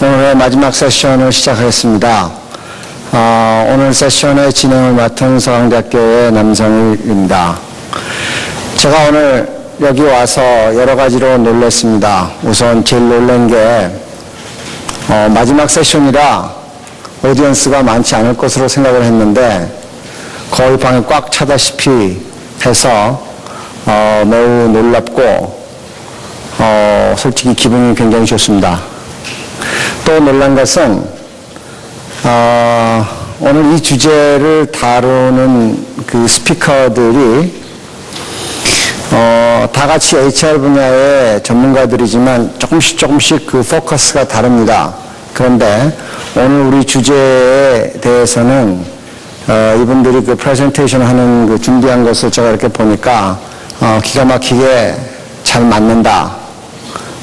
오늘의 마지막 세션을 시작하겠습니다. 오늘 세션의 진행을 맡은 서강대학교의 남성일입니다. 제가 오늘 여기 와서 여러 가지로 놀랐습니다. 우선 제일 놀란 게 마지막 세션이라 오디언스가 많지 않을 것으로 생각을 했는데 거의 방이 꽉 차다시피 해서 매우 놀랍고 솔직히 기분이 굉장히 좋습니다. 또 놀란 것은 오늘 이 주제를 다루는 그 스피커들이 다 같이 HR 분야의 전문가들이지만 조금씩 그 포커스가 다릅니다. 그런데 오늘 우리 주제에 대해서는 이분들이 그 프레젠테이션 하는 그 준비한 것을 제가 이렇게 보니까 기가 막히게 잘 맞는다.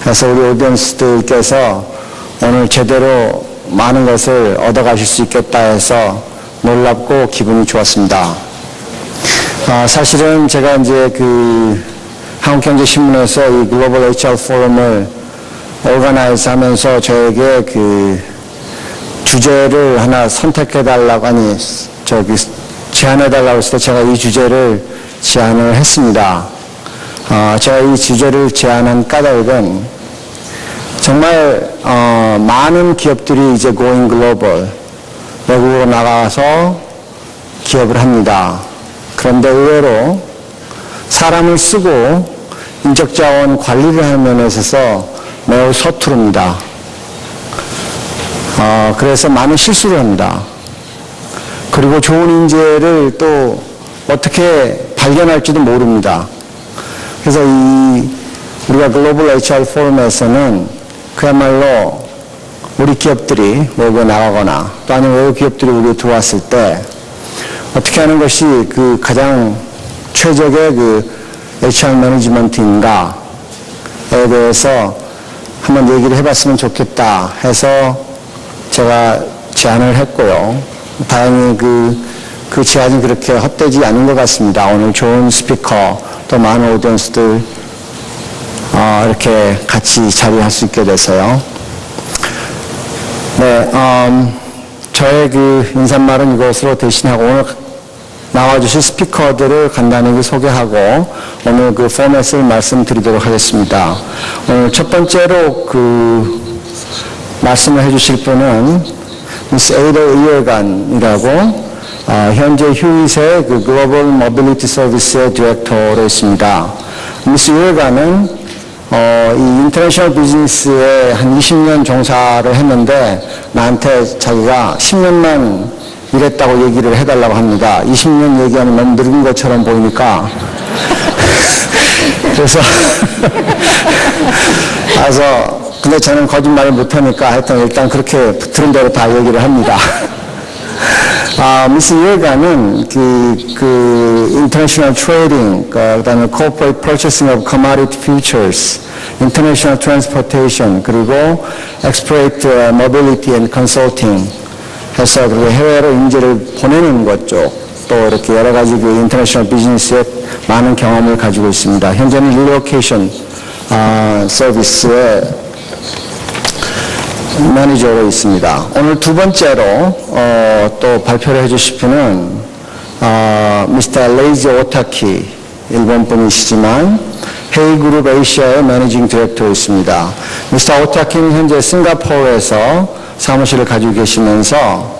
그래서 우리 오디언스들께서 오늘 제대로 많은 것을 얻어가실 수 있겠다 해서 놀랍고 기분이 좋았습니다. 사실은 제가 이제 그 한국경제신문에서 이 글로벌 HR 포럼을 오가나이즈 하면서 저에게 그 주제를 하나 선택해달라고, 제안해달라고 했을 때 제가 이 주제를 제안을 했습니다. 제가 이 주제를 제안한 까닭은 정말 많은 기업들이 이제 going global, 외국으로 나가서 기업을 합니다. 그런데 의외로 사람을 쓰고 인적자원 관리를 하는 면에 있어서 매우 서투릅니다. 그래서 많은 실수를 합니다. 그리고 좋은 인재를 또 어떻게 발견할지도 모릅니다. 그래서 우리가 글로벌 HR 포럼에서는 그야말로 우리 기업들이 외국에 나가거나 또 아니면 외국 기업들이 우리에 들어왔을 때 어떻게 하는 것이 그 가장 최적의 그 HR 매니지먼트인가에 대해서 한번 얘기를 해봤으면 좋겠다 해서 제가 제안을 했고요. 다행히 그 제안이 그렇게 헛되지 않은 것 같습니다. 오늘 좋은 스피커 또 많은 오디언스들 이렇게 같이 자리할 수 있게 돼서요. 네, 저의 그 인사말은 이것으로 대신하고 오늘 나와주실 스피커들을 간단히 소개하고 오늘 그 포맷을 말씀드리도록 하겠습니다. 오늘 첫 번째로 그 말씀을 해주실 분은 미스 에이델 Yeargen이라고 현재 휴잇의 그 글로벌 모빌리티 서비스의 디렉터로 있습니다. 미스 Yeargen은 이 인터내셔널 비즈니스에 한 20년 종사를 했는데 나한테 자기가 10년만 일했다고 얘기를 해달라고 합니다. 20년 얘기하면 너무 늙은 것처럼 보이니까 그래서 근데 저는 거짓말을 못하니까 하여튼 일단 그렇게 들은 대로 다 얘기를 합니다. 미스 Yeargen은 그 international trading, 그다음에 corporate purchasing of commodity futures, international transportation, 그리고 export mobility and consulting 해서 그 해외로 인재를 보내는 것 쪽, 또 이렇게 여러 가지 그 international 비즈니스에 많은 경험을 가지고 있습니다. 현재는 relocation 서비스의 매니저로 있습니다. 오늘 두 번째로 또 발표를 해주실 분은 미스터 레이지 오타키, 일본 분이시지만 헤이그룹 아시아의 매니징 디렉터로 있습니다. 미스터 오타키는 현재 싱가포르에서 사무실을 가지고 계시면서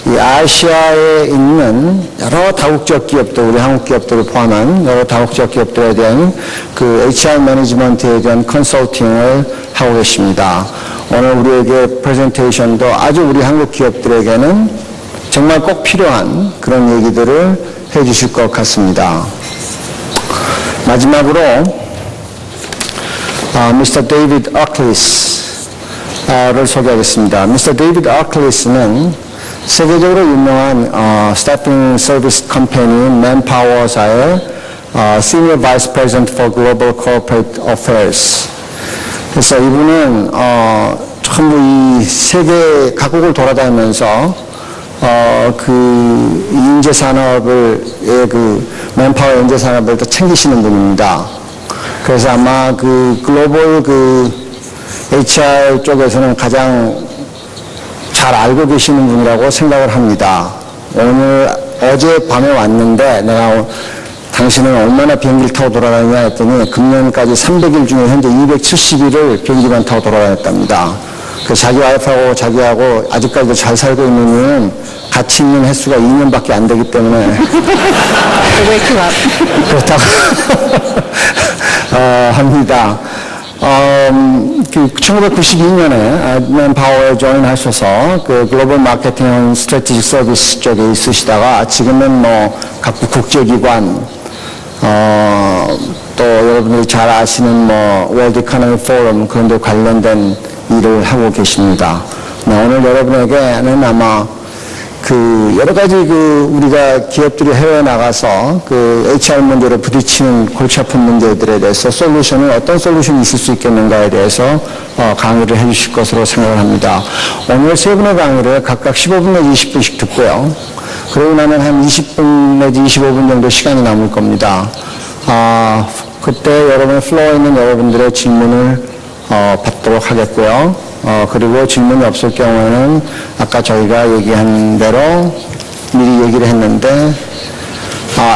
이 아시아에 있는 여러 다국적 기업들, 우리 한국 기업들을 포함한 여러 다국적 기업들에 대한 그 HR 매니지먼트에 대한 컨설팅을 하고 계십니다. 오늘 우리에게 프레젠테이션도 아주 우리 한국 기업들에게는 정말 꼭 필요한 그런 얘기들을 해 주실 것 같습니다. 마지막으로 미스터 데이비드 Arkless를 소개하겠습니다. 미스터 데이비드 Arkless는 세계적으로 유명한 스태핑 서비스 컴퍼니인 Manpower사의 Senior Vice President for Global Corporate Affairs. 그래서 이분은 전부 이 세계 각국을 돌아다니면서 그 인재 산업을 그 맨파워 인재 산업을 또 챙기시는 분입니다. 그래서 아마 그 글로벌 그 HR 쪽에서는 가장 잘 알고 계시는 분이라고 생각을 합니다. 어젯밤에 왔는데 내가 당신은 얼마나 비행기를 타고 돌아다니냐 했더니 금년까지 300일 중에 현재 270일을 비행기만 타고 돌아다녔답니다. 자기 와이프하고 자기하고 아직까지도 잘 살고 있는 이유는 같이 있는 횟수가 2년밖에 안 되기 때문에 그렇다고 합니다. 1992년에 맨파워에 조인하셔서 그 글로벌 마케팅 앤 스트래티직 서비스 쪽에 있으시다가 지금은 뭐 각국 국제기관 또 여러분들이 잘 아시는 뭐 월드 이코노미 포럼 그런 데 관련된 일을 하고 계십니다. 오늘 여러분에게는 아마 여러 가지 우리가 기업들이 해외에 나가서 HR 문제로 부딪히는 골치 아픈 문제들에 대해서 어떤 솔루션이 있을 수 있겠는가에 대해서 강의를 해 주실 것으로 생각을 합니다. 오늘 세 분의 강의를 각각 15분 내지 20분씩 듣고요. 그러고 나면 한 20분 내지 25분 정도 시간이 남을 겁니다. 그때 여러분의 플로어에 있는 여러분들의 질문을 받도록 하겠고요. 그리고 질문이 없을 경우에는 아까 저희가 얘기한 대로 미리 얘기를 했는데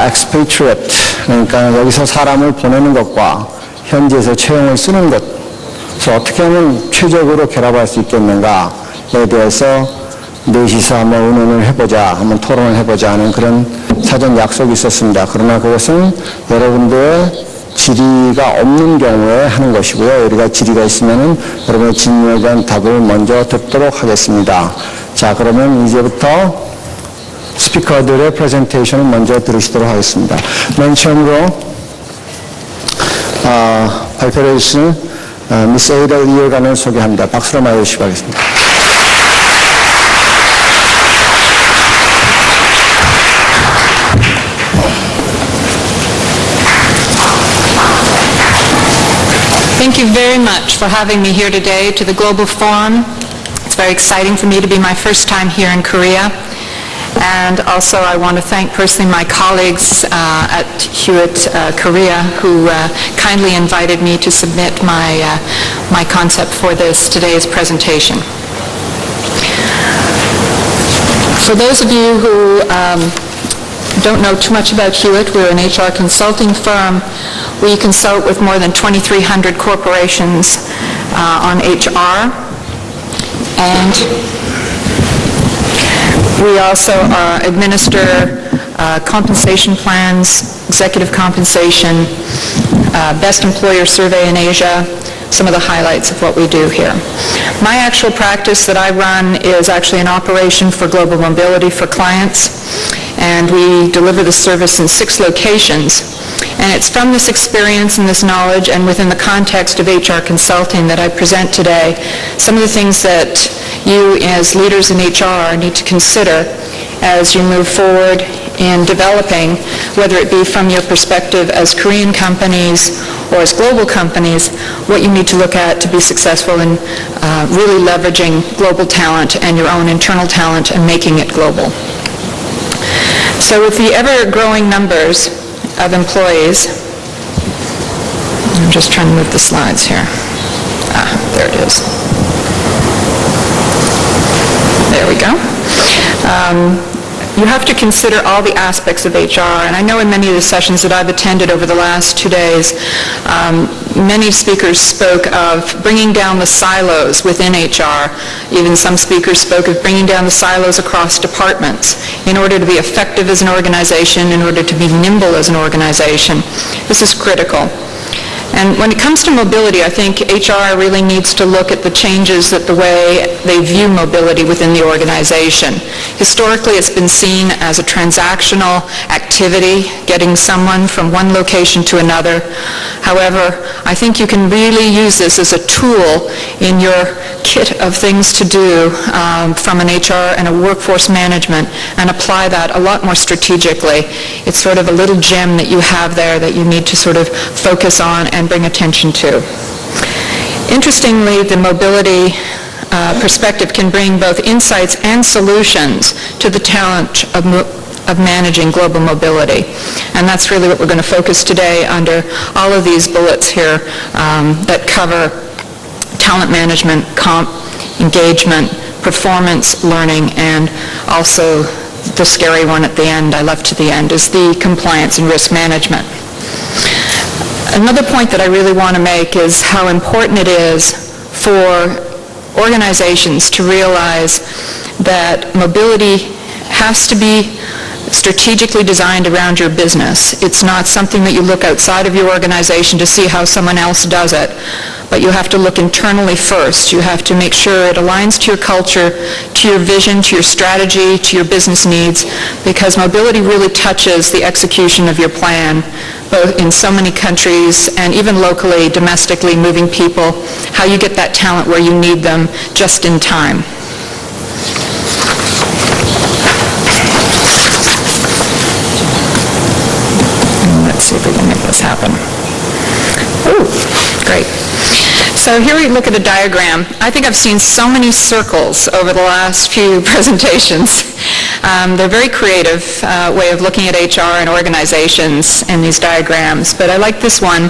expatriate 그러니까 여기서 사람을 보내는 것과 현지에서 채용을 쓰는 것을 어떻게 하면 최적으로 결합할 수 있겠는가에 대해서 넷이서 한번 의논을 해보자, 한번 토론을 해보자 하는 그런 사전 약속이 있었습니다. 그러나 그것은 여러분들의 질의가 없는 경우에 하는 것이고요. 우리가 질의가 있으면은 여러분의 질문에 대한 답을 먼저 듣도록 하겠습니다. 자, 그러면 이제부터 스피커들의 프레젠테이션을 먼저 들으시도록 하겠습니다. 맨 처음으로 발표를 해주신 미스 에이델 이어간을 소개합니다. 박수로 맞아주시기 바라겠습니다. Thank you very much for having me here today to the Global Forum. It's very exciting for me to be my first time here in Korea. And also I want to thank personally my colleagues at Hewitt, Korea, who kindly invited me to submit my concept for today's presentation. For those of you who don't know too much about Hewitt, we're an HR consulting firm. We consult with more than 2,300 corporations on HR, and we also administer compensation plans, executive compensation, best employer survey in Asia, some of the highlights of what we do here. My actual practice that I run is actually an operation for global mobility for clients, and we deliver the service in 6 locations. And it's from this experience and this knowledge and within the context of HR consulting that I present today some of the things that you as leaders in HR need to consider as you move forward in developing, whether it be from your perspective as Korean companies or as global companies, what you need to look at to be successful in really leveraging global talent and your own internal talent and making it global. So with the ever-growing numbers of employees, I'm just trying to move the slides here. There it is. There we go. You have to consider all the aspects of HR, and I know in many of the sessions that I've attended over the last 2 days, many speakers spoke of bringing down the silos within HR. Even some speakers spoke of bringing down the silos across departments in order to be effective as an organization, in order to be nimble as an organization. This is critical. And when it comes to mobility, I think HR really needs to look at the changes that the way they view mobility within the organization. Historically, it's been seen as a transactional activity, getting someone from one location to another. However, I think you can really use this as a tool in your kit of things to do from an HR and a workforce management and apply that a lot more strategically. It's sort of a little gem that you have there that you need to sort of focus on and bring attention to. Interestingly, the mobility perspective can bring both insights and solutions to the challenge of managing global mobility. And that's really what we're going to focus today under all of these bullets here that cover talent management, comp, engagement, performance, learning, and also the scary one at the end, I left to the end, is the compliance and risk management. Another point that I really want to make is how important it is for organizations to realize that mobility has to be strategically designed around your business. It's not something that you look outside of your organization to see how someone else does it, but you have to look internally first. You have to make sure it aligns to your culture, to your vision, to your strategy, to your business needs, because mobility really touches the execution of your plan, both in so many countries and even locally, domestically, moving people, how you get that talent where you need them just in time. Let's see if we can make this happen. Ooh, great. So here we look at a diagram. I think I've seen so many circles over the last few presentations. They're a very creative way of looking at HR and organizations in these diagrams, but I like this one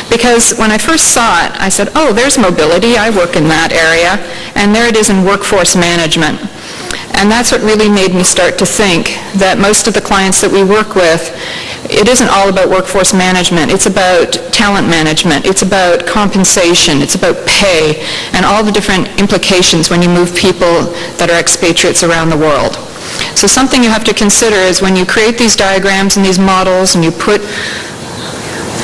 because when I first saw it, I said, oh, there's mobility. I work in that area, and there it is in workforce management. And that's what really made me start to think that most of the clients that we work with, it isn't all about workforce management. It's about talent management. It's about compensation. It's about pay and all the different implications when you move people that are expatriates around the world. So something you have to consider is when you create these diagrams and these models and you put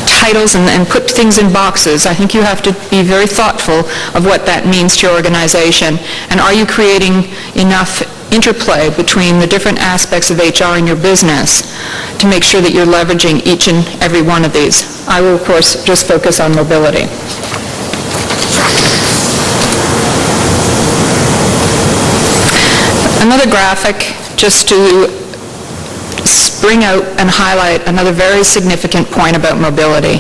titles and put things in boxes, I think you have to be very thoughtful of what that means to your organization. And are you creating enough interplay between the different aspects of HR in your business to make sure that you're leveraging each and every one of these? I will, of course, just focus on mobility. Another graphic just to bring out and highlight another very significant point about mobility.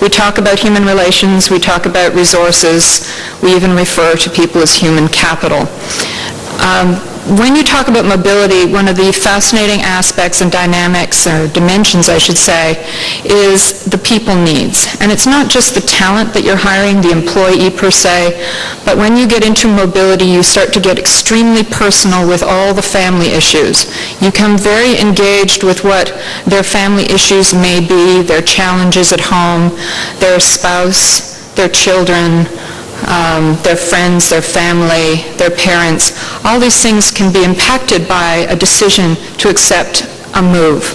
We talk about human relations, we talk about resources, we even refer to people as human capital. When you talk about mobility, one of the fascinating aspects and dynamics, or dimensions I should say, is the people needs. And it's not just the talent that you're hiring, the employee per se, but when you get into mobility, you start to get extremely personal with all the family issues. You become very engaged with what their family issues may be, their challenges at home, their spouse, their children, their friends, their family, their parents. All these things can be impacted by a decision to accept a move.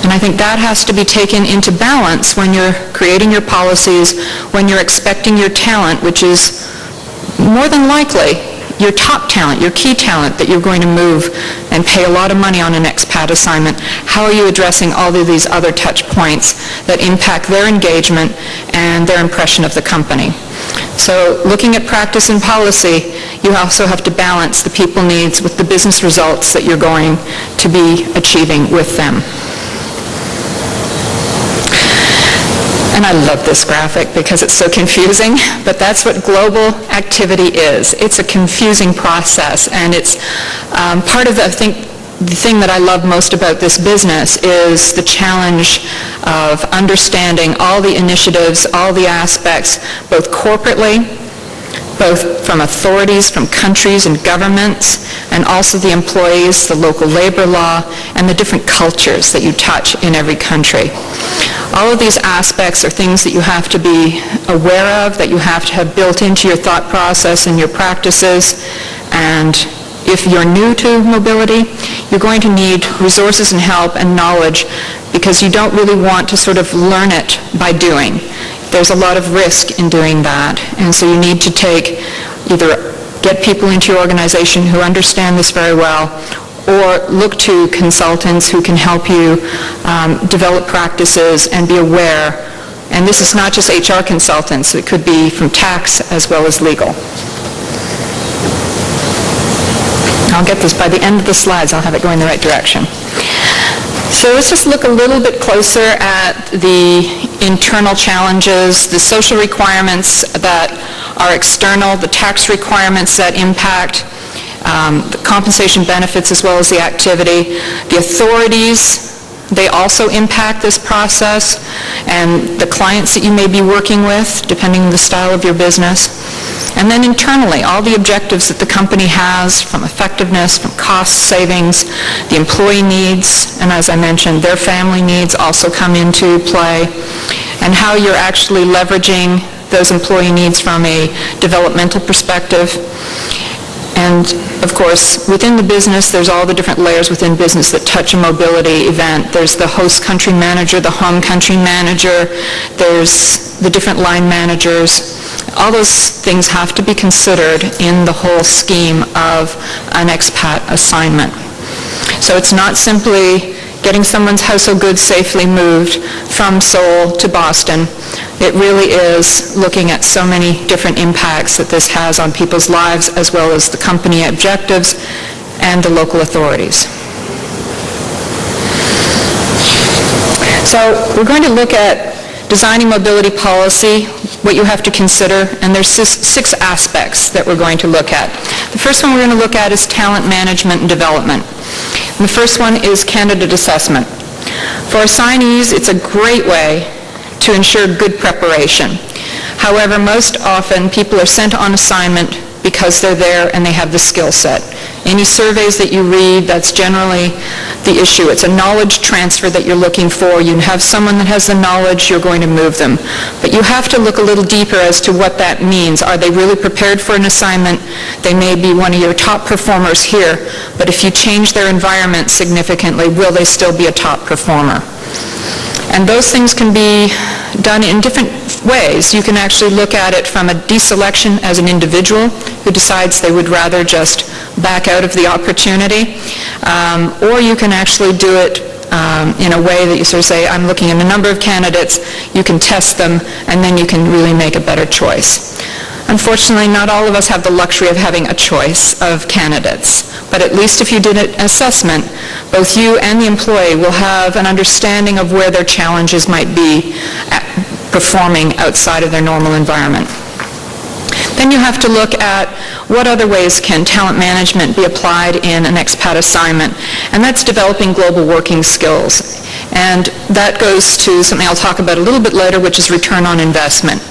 And I think that has to be taken into balance when you're creating your policies, when you're expecting your talent, which is more than likely your top talent, your key talent that you're going to move and pay a lot of money on an expat assignment. How are you addressing all of these other touch points that impact their engagement and their impression of the company? So looking at practice and policy, you also have to balance the people needs with the business results that you're going to be achieving with them. And I love this graphic because it's so confusing, but that's what global activity is. It's a confusing process, and it's part of, I think, the thing that I love most about this business is the challenge of understanding all the initiatives, all the aspects, both corporately, both from authorities, from countries and governments, and also the employees, the local labor law, and the different cultures that you touch in every country. All of these aspects are things that you have to be aware of, that you have to have built into your thought process and your practices. And if you're new to mobility, you're going to need resources and help and knowledge because you don't really want to sort of learn it by doing. There's a lot of risk in doing that. And so you need to either get people into your organization who understand this very well, or look to consultants who can help you develop practices and be aware. And this is not just HR consultants. It could be from tax as well as legal. I'll get this by the end of the slides. I'll have it going the right direction. So let's just look a little bit closer at the internal challenges, the social requirements that are external, the tax requirements that impact, the compensation benefits as well as the activity. The authorities, they also impact this process, and the clients that you may be working with, depending on the style of your business. And then internally, all the objectives that the company has, from effectiveness, from cost savings, the employee needs, and as I mentioned, their family needs also come into play, and how you're actually leveraging those employee needs from a developmental perspective. And of course, within the business, there's all the different layers within business that touch a mobility event. There's the host country manager, the home country manager, there's the different line managers. All those things have to be considered in the whole scheme of an expat assignment. So it's not simply getting someone's household goods safely moved from Seoul to Boston. It really is looking at so many different impacts that this has on people's lives, as well as the company objectives and the local authorities. So we're going to look at designing mobility policy, what you have to consider, and there's six aspects that we're going to look at. The first one we're going to look at is talent management and development. And the first one is candidate assessment. For assignees, it's a great way to ensure good preparation. However, most often people are sent on assignment because they're there and they have the skill set. Any surveys that you read, that's generally the issue. It's a knowledge transfer that you're looking for. You have someone that has the knowledge, you're going to move them. But you have to look a little deeper as to what that means. Are they really prepared for an assignment? They may be one of your top performers here, but if you change their environment significantly, will they still be a top performer? And those things can be done in different ways. You can actually look at it from a deselection as an individual who decides they would rather just back out of the opportunity, or you can actually do it in a way that you sort of say, I'm looking at a number of candidates, you can test them, and then you can really make a better choice. Unfortunately, not all of us have the luxury of having a choice of candidates, but at least if you did an assessment, both you and the employee will have an understanding of where their challenges might be at performing outside of their normal environment. Then you have to look at what other ways can talent management be applied in an expat assignment, and that's developing global working skills. And that goes to something I'll talk about a little bit later, which is return on investment.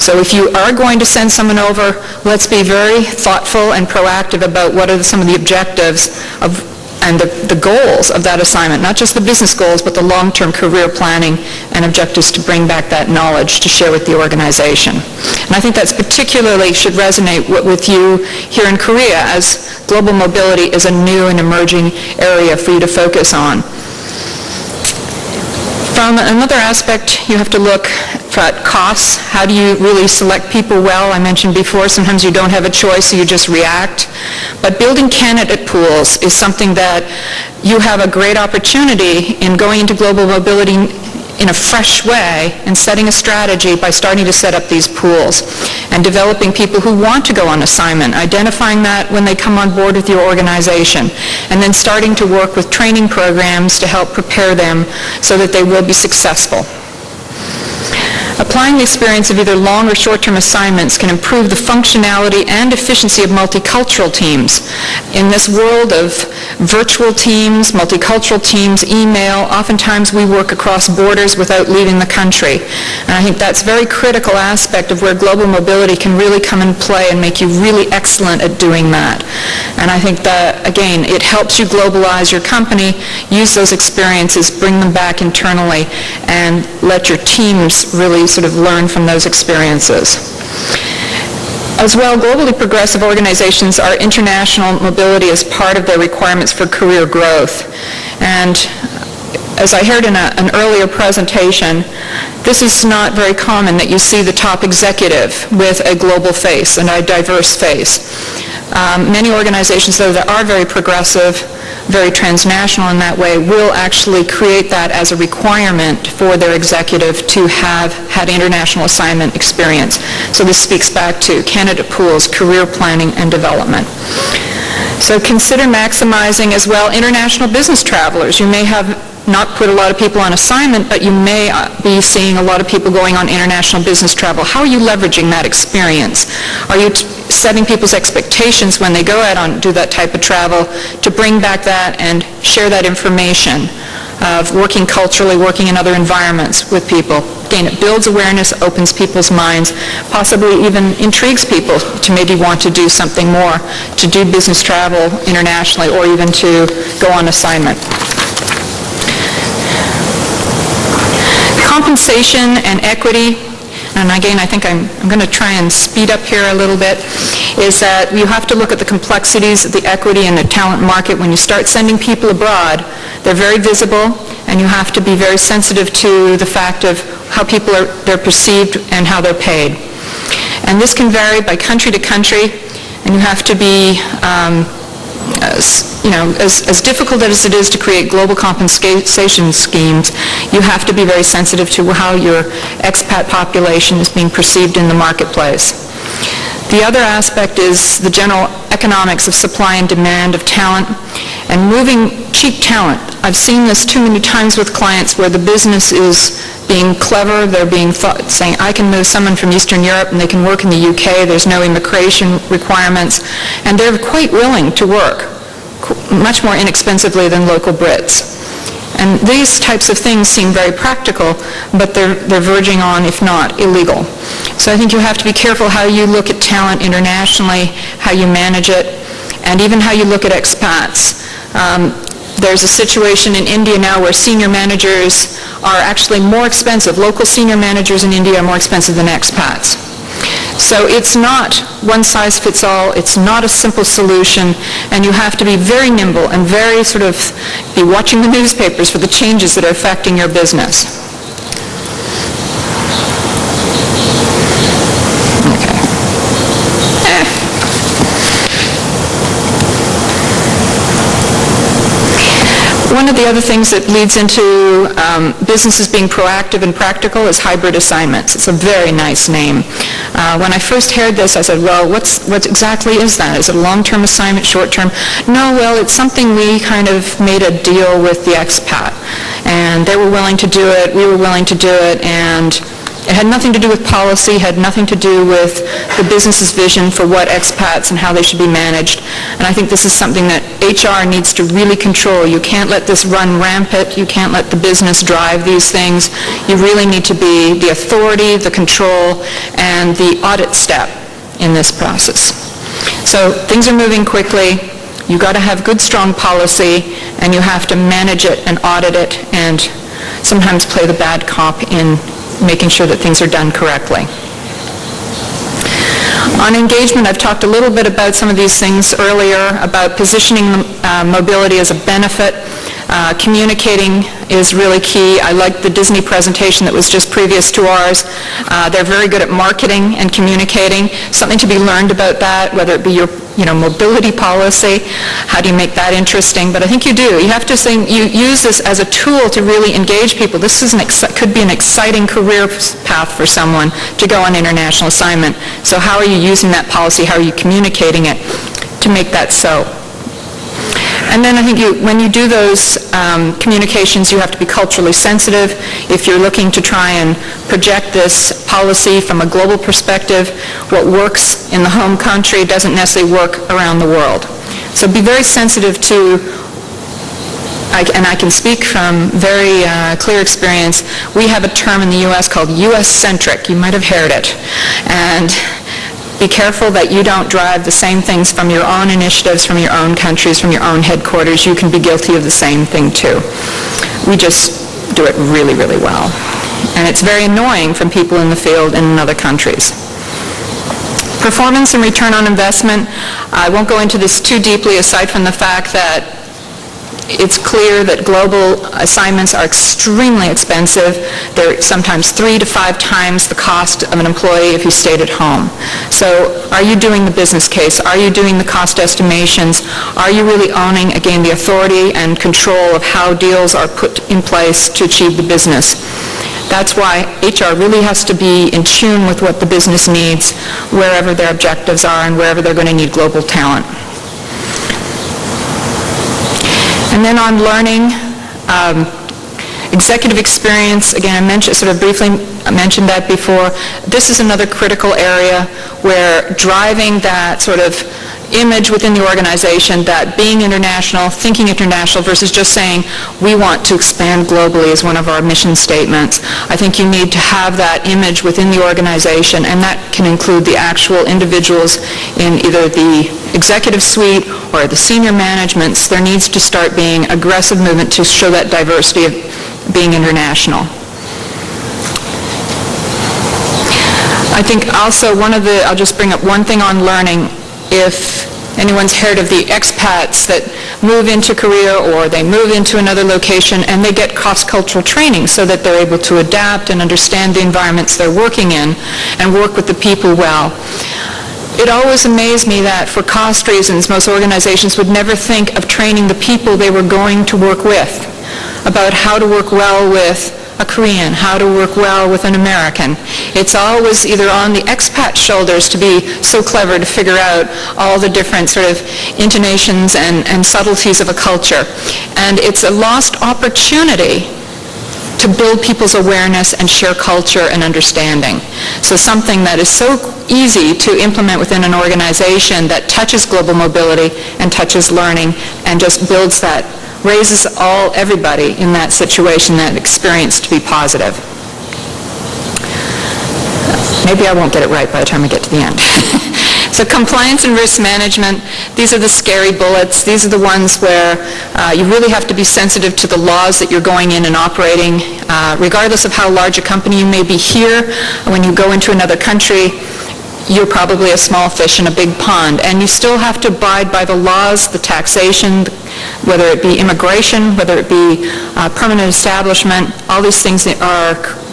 So if you are going to send someone over, let's be very thoughtful and proactive about what are some of the objectives and the goals of that assignment, not just the business goals, but the long-term career planning and objectives to bring back that knowledge to share with the organization. And I think that's particularly should resonate with you here in Korea, as global mobility is a new and emerging area for you to focus on. From another aspect, you have to look at costs. How do you really select people well? I mentioned before, sometimes you don't have a choice, so you just react. But building candidate pools is something that you have a great opportunity in going into global mobility in a fresh way and setting a strategy by starting to set up these pools and developing people who want to go on assignment, identifying that when they come on board with your organization, and then starting to work with training programs to help prepare them so that they will be successful. Applying the experience of either long or short-term assignments can improve the functionality and efficiency of multicultural teams. In this world of virtual teams, multicultural teams, email, oftentimes we work across borders without leaving the country. And I think that's a very critical aspect of where global mobility can really come in play and make you really excellent at doing that. And I think that, again, it helps you globalize your company, use those experiences, bring them back internally, and let your teams really sort of learn from those experiences. As well, globally progressive organizations are international mobility as part of their requirements for career growth. And as I heard in an earlier presentation, this is not very common that you see the top executive with a global face and a diverse face. Many organizations, though, that are very progressive, very transnational in that way, will actually create that as a requirement for their executive to have had international assignment experience. So this speaks back to candidate pools, career planning, and development. So consider maximizing as well international business travelers. You may have not put a lot of people on assignment, but you may be seeing a lot of people going on international business travel. How are you leveraging that experience? Are you setting people's expectations when they go out and do that type of travel to bring back that and share that information of working culturally, working in other environments with people. Again, it builds awareness, opens people's minds, possibly even intrigues people to maybe want to do something more, to do business travel internationally, or even to go on assignment. Compensation and equity, and again, I think I'm going to try and speed up here a little bit, is that you have to look at the complexities of the equity and the talent market. When you start sending people abroad, they're very visible, and you have to be very sensitive to the fact of how they're perceived and how they're paid. And this can vary by country to country, and you have to be as difficult as it is to create global compensation schemes, you have to be very sensitive to how your expat population is being perceived in the marketplace. The other aspect is the general economics of supply and demand of talent and moving cheap talent. I've seen this too many times with clients where the business is being clever, they're being saying, I can move someone from Eastern Europe and they can work in the UK, there's no immigration requirements, and they're quite willing to work much more inexpensively than local Brits. And these types of things seem very practical, but they're verging on, if not, illegal. So I think you have to be careful how you look at talent internationally, how you manage it, and even how you look at expats. There's a situation in India now where senior managers are actually more expensive. Local senior managers in India are more expensive than expats. So it's not one size fits all, it's not a simple solution, and you have to be very nimble and very be watching the newspapers for the changes that are affecting your business. One of the other things that leads into businesses being proactive and practical is hybrid assignments. It's a very nice name. When I first heard this, I said, well, what exactly is that? Is it a long-term assignment, short-term? No, well, it's something we kind of made a deal with the expat. And they were willing to do it, we were willing to do it, and it had nothing to do with policy, had nothing to do with the business's vision for what expats and how they should be managed. And I think this is something that HR needs to really control. You can't let this run rampant. You can't let the business drive these things. You really need to be the authority, the control, and the audit step in this process. So things are moving quickly. You've got to have good, strong policy, and you have to manage it and audit it and sometimes play the bad cop in making sure that things are done correctly. On engagement, I've talked a little bit about some of these things earlier, about positioning mobility as a benefit. Communicating is really key. I like the Disney presentation that was just previous to ours. They're very good at marketing and communicating. Something to be learned about that, whether it be your mobility policy. How do you make that interesting? But I think you do. You have to you use this as a tool to really engage people. This is could be an exciting career path for someone to go on international assignment. So how are you using that policy? How are you communicating it to make that so? And then I think when you do those communications, you have to be culturally sensitive. If you're looking to try and project this policy from a global perspective, what works in the home country doesn't necessarily work around the world. So be very sensitive to, and I can speak from very clear experience, we have a term in the U.S. called U.S.-centric. You might have heard it. And be careful that you don't drive the same things from your own initiatives, from your own countries, from your own headquarters. You can be guilty of the same thing too. We just do it really, really well. And it's very annoying from people in the field and in other countries. Performance and return on investment. I won't go into this too deeply aside from the fact that it's clear that global assignments are extremely expensive. They're sometimes 3 to 5 times the cost of an employee if you stayed at home. So are you doing the business case? Are you doing the cost estimations? Are you really owning, again, the authority and control of how deals are put in place to achieve the business? That's why HR really has to be in tune with what the business needs, wherever their objectives are and wherever they're going to need global talent. And then on learning, executive experience, again, I briefly mentioned that before. This is another critical area where driving that image within the organization that being international, thinking international versus just saying we want to expand globally is one of our mission statements. I think you need to have that image within the organization, and that can include the actual individuals in either the executive suite or the senior managements. There needs to start being aggressive movement to show that diversity of being international. I think also I'll just bring up one thing on learning. If anyone's heard of the expats that move into Korea or they move into another location and they get cross-cultural training so that they're able to adapt and understand the environments they're working in and work with the people well. It always amazed me that for cost reasons, most organizations would never think of training the people they were going to work with about how to work well with a Korean, how to work well with an American. It's always either on the expat shoulders to be so clever to figure out all the different sort of intonations and subtleties of a culture. And it's a lost opportunity to build people's awareness and share culture and understanding. So something that is so easy to implement within an organization that touches global mobility and touches learning and just builds that, raises everybody in that situation, that experience to be positive. Maybe I won't get it right by the time I get to the end. So compliance and risk management, these are the scary bullets. These are the ones where you really have to be sensitive to the laws that you're going in and operating. Regardless of how large a company you may be here, when you go into another country, you're probably a small fish in a big pond, and you still have to abide by the laws, the taxation, whether it be immigration, whether it be permanent establishment. All these things that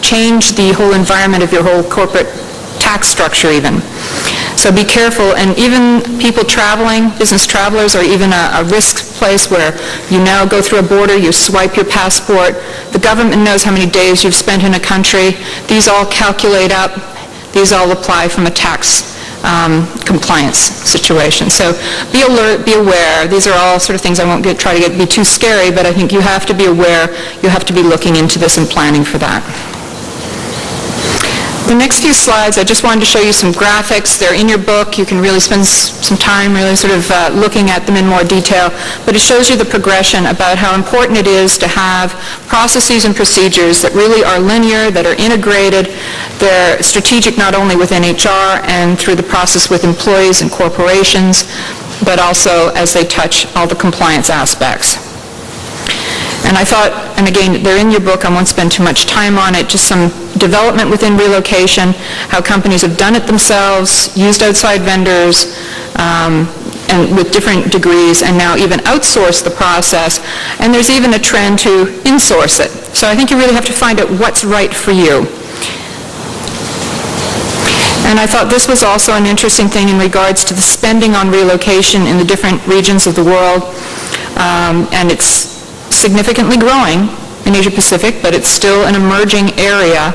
change the whole environment of your whole corporate tax structure even. So be careful, and even people traveling, business travelers, are even a risk place where you now go through a border, you swipe your passport, the government knows how many days you've spent in a country. These all calculate up. These all apply from a tax compliance situation. So be alert, be aware. These are all sort of things I won't try to be too scary, but I think you have to be aware. You have to be looking into this and planning for that. The next few slides, I just wanted to show you some graphics. They're in your book. You can really spend some time really sort of looking at them in more detail. But it shows you the progression about how important it is to have processes and procedures that really are linear, that are integrated. They're strategic not only within HR and through the process with employees and corporations, but also as they touch all the compliance aspects. And I thought, and again, they're in your book, I won't spend too much time on it, just some development within relocation, how companies have done it themselves, used outside vendors, and with different degrees, and now even outsource the process. And there's even a trend to insource it. So I think you really have to find out what's right for you. And I thought this was also an interesting thing in regards to the spending on relocation in the different regions of the world. And it's significantly growing in Asia Pacific, but it's still an emerging area,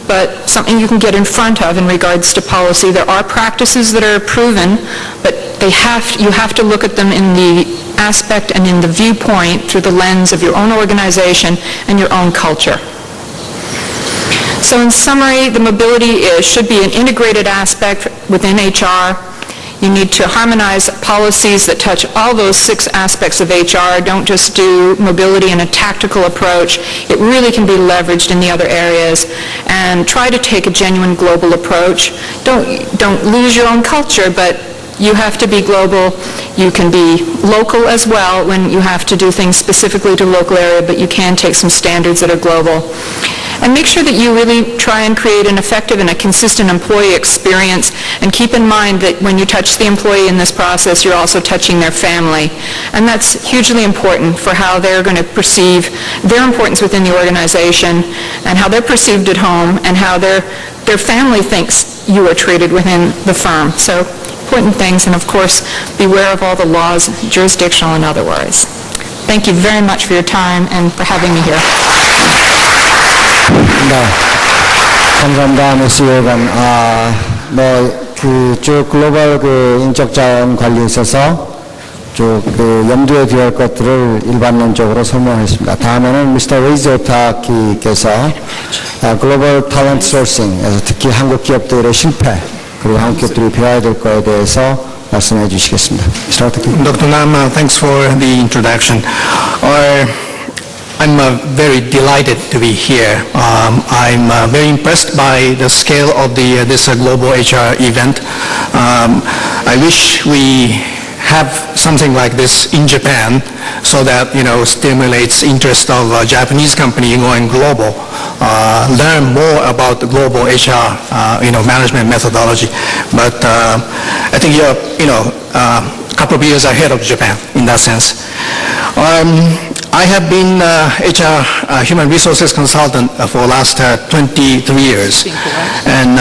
but something you can get in front of in regards to policy. There are practices that are proven, but you have to look at them in the aspect and in the viewpoint through the lens of your own organization and your own culture. So in summary, the mobility should be an integrated aspect within HR. You need to harmonize policies that touch all those 6 aspects of HR. Don't just do mobility in a tactical approach. It really can be leveraged in the other areas. And try to take a genuine global approach. Don't lose your own culture, but you have to be global. You can be local as well when you have to do things specifically to local area, but you can take some standards that are global. And make sure that you really try and create an effective and a consistent employee experience, and keep in mind that when you touch the employee in this process, you're also touching their family. And that's hugely important for how they're going to perceive their importance within the organization, and how they're perceived at home, and how their family thinks you are treated within the firm. So important things, and of course, beware of all the laws, jurisdictional and otherwise. Thank you very much for your time and for having me here. 네, 감사합니다, 미스 예건. 쭉 글로벌 인적 자원 관리에 있어서 쭉 염두에 두어야 할 것들을 일반론적으로 설명했습니다. 다음에는 미스터 레이지 오타키께서 글로벌 탤런트 소싱에서 특히 한국 기업들의 실패, 그리고 한국 기업들이 배워야 될 거에 대해서 말씀해 주시겠습니다. Mr. Ohtaki. Dr. Nam, thanks for the introduction. I'm very delighted to be here. I'm very impressed by the scale of this global HR event. I wish we have something like this in Japan so that, stimulates interest of a Japanese company going global, learn more about the global HR, management methodology. But I think you're, a couple of years ahead of Japan in that sense. I have been HR human resources consultant for the last 23 years, and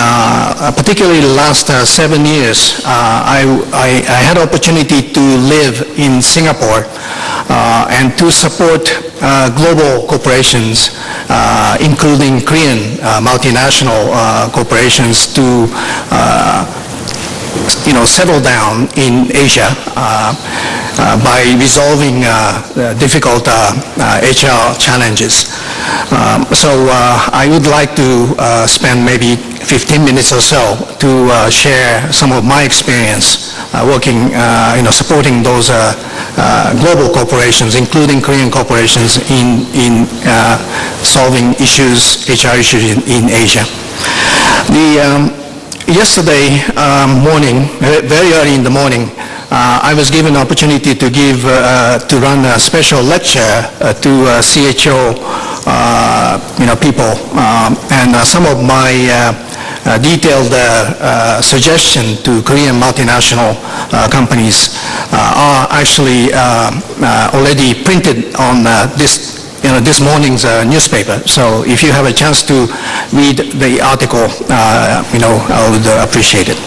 particularly the last 7 years, I had opportunity to live in Singapore and to support global corporations, including Korean multinational corporations, to settle down in Asia by resolving difficult HR challenges. So I would like to spend maybe 15 minutes or so to share some of my experience working, supporting those global corporations, including Korean corporations, in solving issues, HR issues in Asia. Yesterday morning, very early in the morning, I was given an opportunity to run a special lecture to CHO people, and some of my detailed suggestion to Korean multinational companies are actually already printed on this morning's newspaper. So if you have a chance to read the article, I would appreciate it.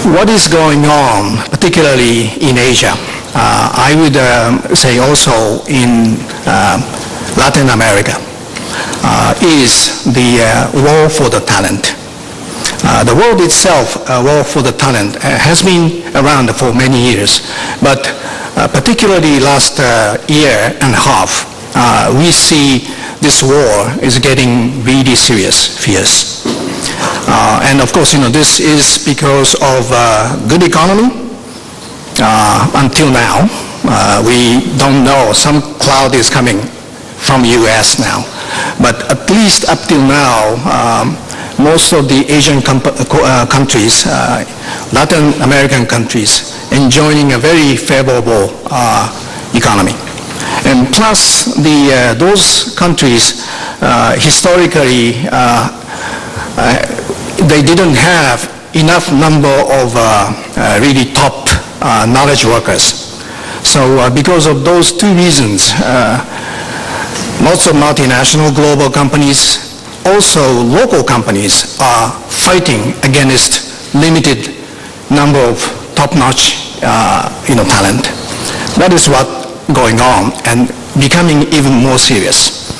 What is going on, particularly in Asia, I would say also in Latin America, is the war for the talent. The world itself, war for the talent, has been around for many years, but particularly last year and a half, we see this war is getting really serious, fierce. And of course, this is because of good economy. Until now, we don't know. Some cloud is coming from U.S. now. But at least up till now, most of the Asian countries, Latin American countries, enjoying a very favorable economy. And plus, those countries historically, they didn't have enough number of really top knowledge workers. So because of those two reasons, lots of multinational global companies, also local companies, are fighting against limited number of top-notch talent. That is what's going on and becoming even more serious.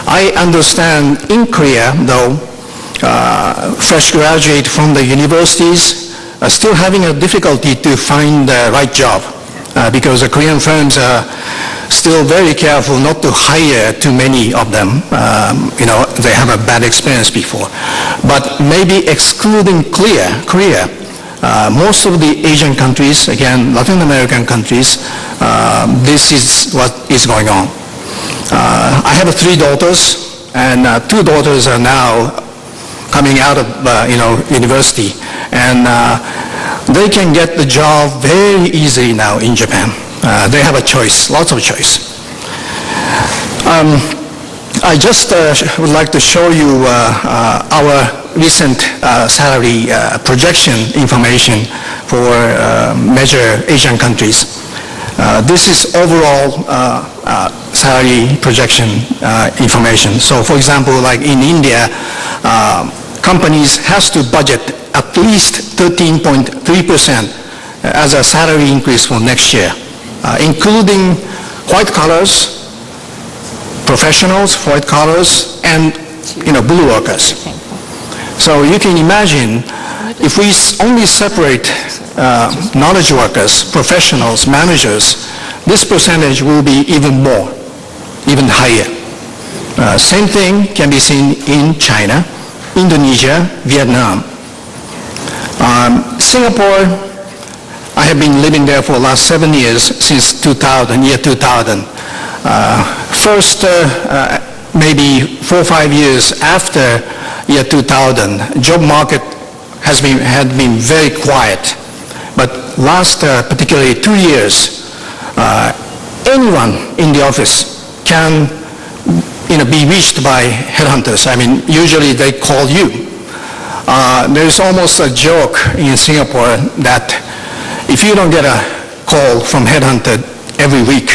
I understand in Korea, though, fresh graduate from the universities are still having a difficulty to find the right job because the Korean firms are still very careful not to hire too many of them. They have a bad experience before. But maybe excluding Korea, most of the Asian countries, again, Latin American countries, this is what is going on. I have 3 daughters, and 2 daughters are now coming out of university, and they can get the job very easily now in Japan. They have a choice, lots of choice. I just would like to show you our recent salary projection information for major Asian countries. This is overall salary projection information. So for example, like in India, companies has to budget at least 13.3% as a salary increase for next year, including white collars, professionals, white collars, and blue workers. So you can imagine if we only separate knowledge workers, professionals, managers, this percentage will be even more, even higher. Same thing can be seen in China, Indonesia, Vietnam. Singapore, I have been living there for the last 7 years, since 2000, year 2000. First, maybe 4 or 5 years after year 2000, job market had been very quiet. But last particularly 2 years, anyone in the office can be reached by headhunters. I mean, usually they call you. There's almost a joke in Singapore that if you don't get a call from headhunter every week,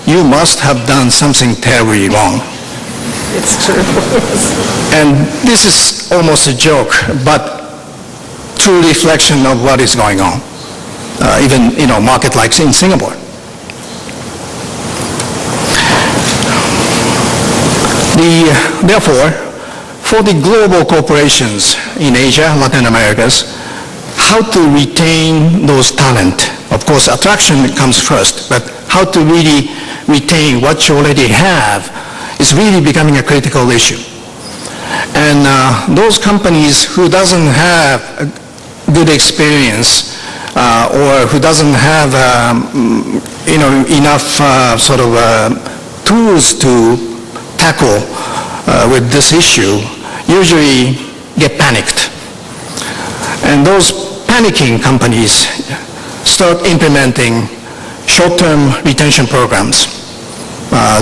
you must have done something terribly wrong. It's true. And this is almost a joke, but true reflection of what is going on, even market like in Singapore. Therefore, for the global corporations in Asia, Latin Americas, how to retain those talent. Of course, attraction comes first, but how to really retain what you already have is really becoming a critical issue. And those companies who doesn't have a good experience or who doesn't have enough tools to tackle with this issue usually get panicked. And those panicking companies start implementing short-term retention programs.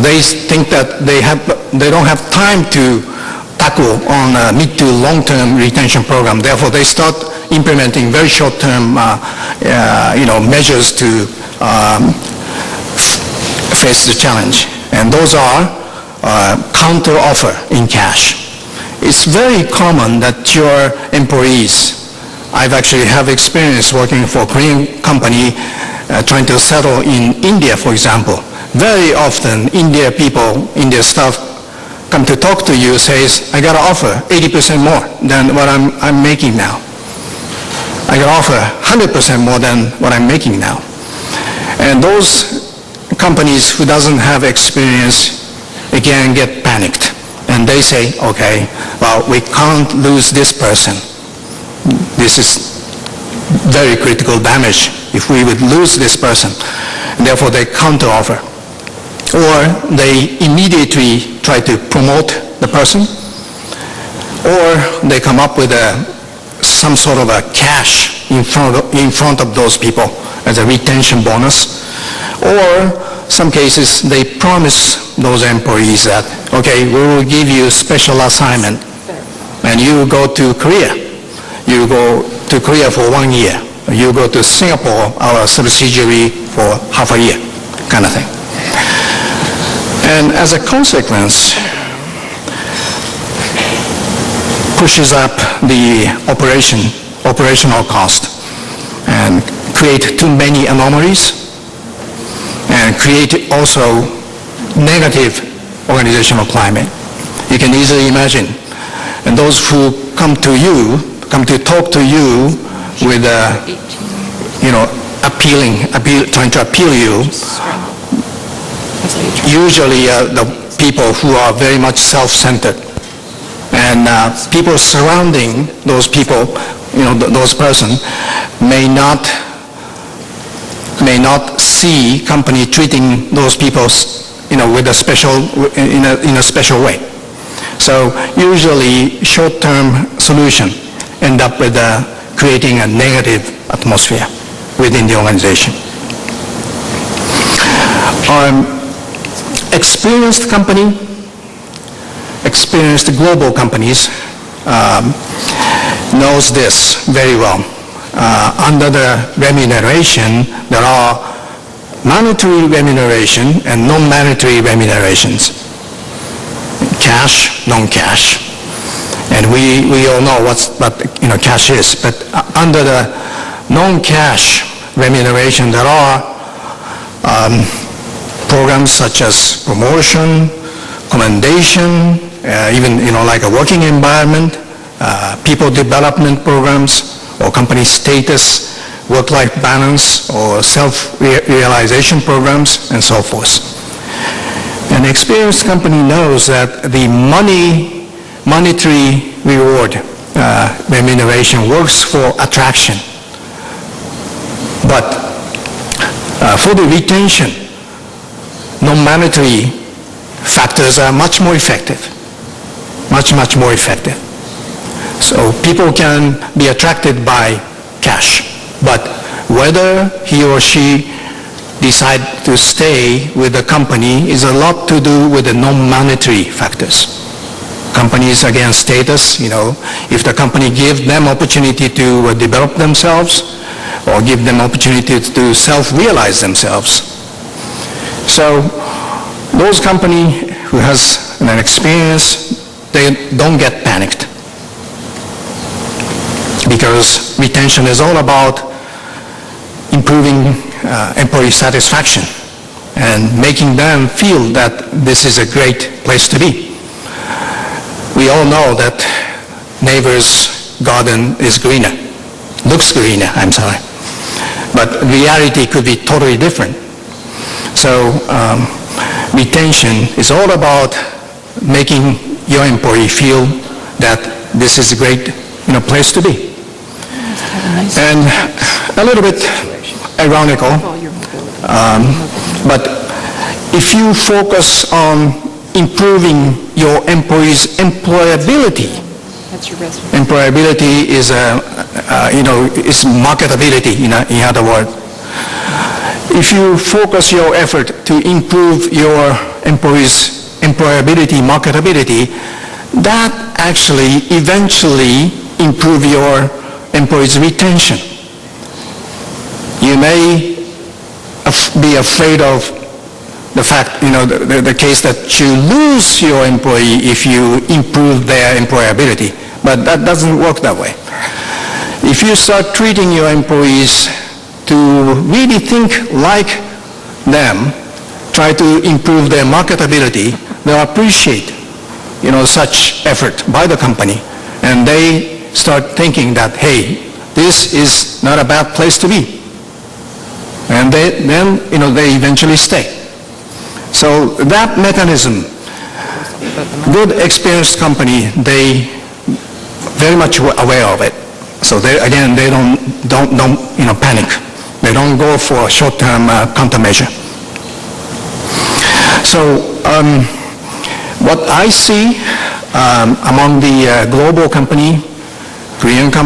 They think that they don't have time to tackle on a mid to long-term retention program. Therefore, they start implementing very short-term measures to face the challenge. And those are counter offer in cash. It's very common that your employees, I've actually have experience working for a Korean company trying to settle in India, for example. Very often, India staff come to talk to you, says, I got to offer 80% more than what I'm making now. I got to offer 100% more than what I'm making now. And those companies who doesn't have experience, again, get panicked. And they say, okay, well, we can't lose this person. This is very critical damage if we would lose this person. And therefore, they counter-offer. Or they immediately try to promote the person, or they come up with some sort of a cash in front of those people as a retention bonus. Or some cases, they promise those employees that, okay, we will give you special assignment, and you go to Korea. You go to Korea for 1 year. You go to Singapore, our subsidiary, for half a year, kind of thing. And as a consequence, pushes up the operational cost and create too many anomalies and create also negative organizational climate. You can easily imagine. And those who come to talk to you with, trying to appeal you, usually the people who are very much self-centered. And people surrounding those people, those persons, may not see company treating those people, with a special way. So usually short-term solution end up with creating a negative atmosphere within the organization. Experienced global companies knows this very well. Under the remuneration, there are monetary remuneration and non-monetary remunerations. Cash, non-cash. And we all know what cash is. But under the non-cash remuneration, there are programs such as promotion, commendation, even like a working environment, people development programs, or company status, work-life balance, or self-realization programs, and so forth. An experienced company knows that the money monetary reward, remuneration works for attraction. But for the retention, non-monetary factors are much more effective, much more effective. So people can be attracted by cash, but whether he or she decide to stay with the company is a lot to do with the non-monetary factors. Companies, again, status, if the company gives them opportunity to develop themselves or give them opportunity to self-realize themselves. So those companies who has an experience, they don't get panicked, because retention is all about improving employee satisfaction and making them feel that this is a great place to be. We all know that neighbor's garden is greener, looks greener, I'm sorry. But reality could be totally different. So retention is all about making your employee feel that this is a great place to be. And a little bit ironical, but if you focus on improving your employees' employability, employability is is marketability, in other words. If you focus your effort to improve your employees' employability, marketability, that actually eventually improve your employees' retention. You may be afraid of the fact, the case that you lose your employee if you improve their employability, but that doesn't work that way. If you start treating your employees to really think like them, try to improve their marketability, they'll appreciate, such effort by the company, and they start thinking that, hey, this is not a bad place to be. And they eventually stay. So that mechanism, good experienced company, they very much aware of it. So they don't panic. They don't go for a short-term countermeasure. So what I see among the global company,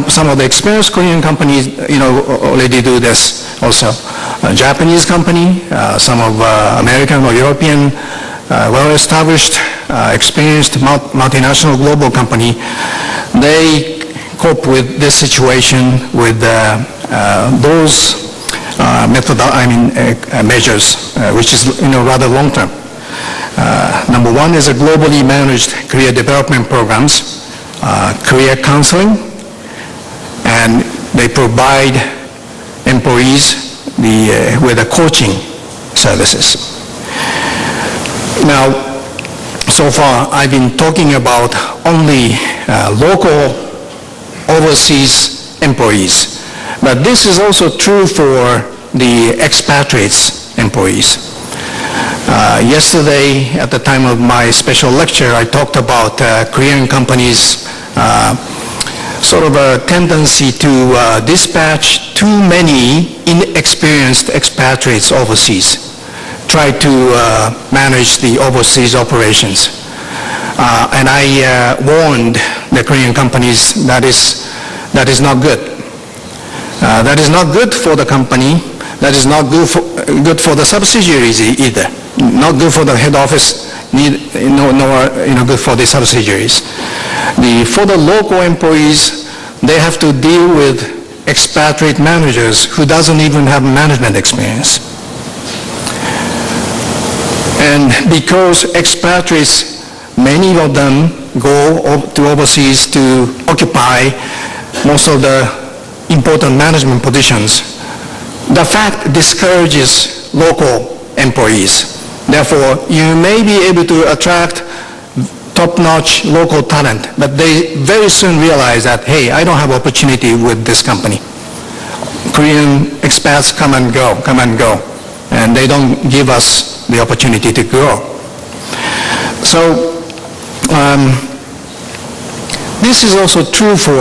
some of the experienced Korean companies, already do this also. Japanese company, some of American or European, well-established, experienced multinational global company, they cope with this situation with those measures, which is rather long-term. Number one is a globally managed career development programs, career counseling, and they provide employees with coaching services. Now, so far I've been talking about only local overseas employees, but this is also true for the expatriates employees. Yesterday, at the time of my special lecture, I talked about Korean companies' sort of a tendency to dispatch too many inexperienced expatriates overseas, try to manage the overseas operations. And I warned the Korean companies that is not good. That is not good for the company. That is not good for the subsidiaries either. Not good for the head office, nor good for the subsidiaries. For the local employees, they have to deal with expatriate managers who doesn't even have management experience. And because expatriates, many of them go to overseas to occupy most of the important management positions, the fact discourages local employees. Therefore, you may be able to attract top-notch local talent, but they very soon realize that, hey, I don't have opportunity with this company. Korean expats come and go, and they don't give us the opportunity to grow. So This is also true for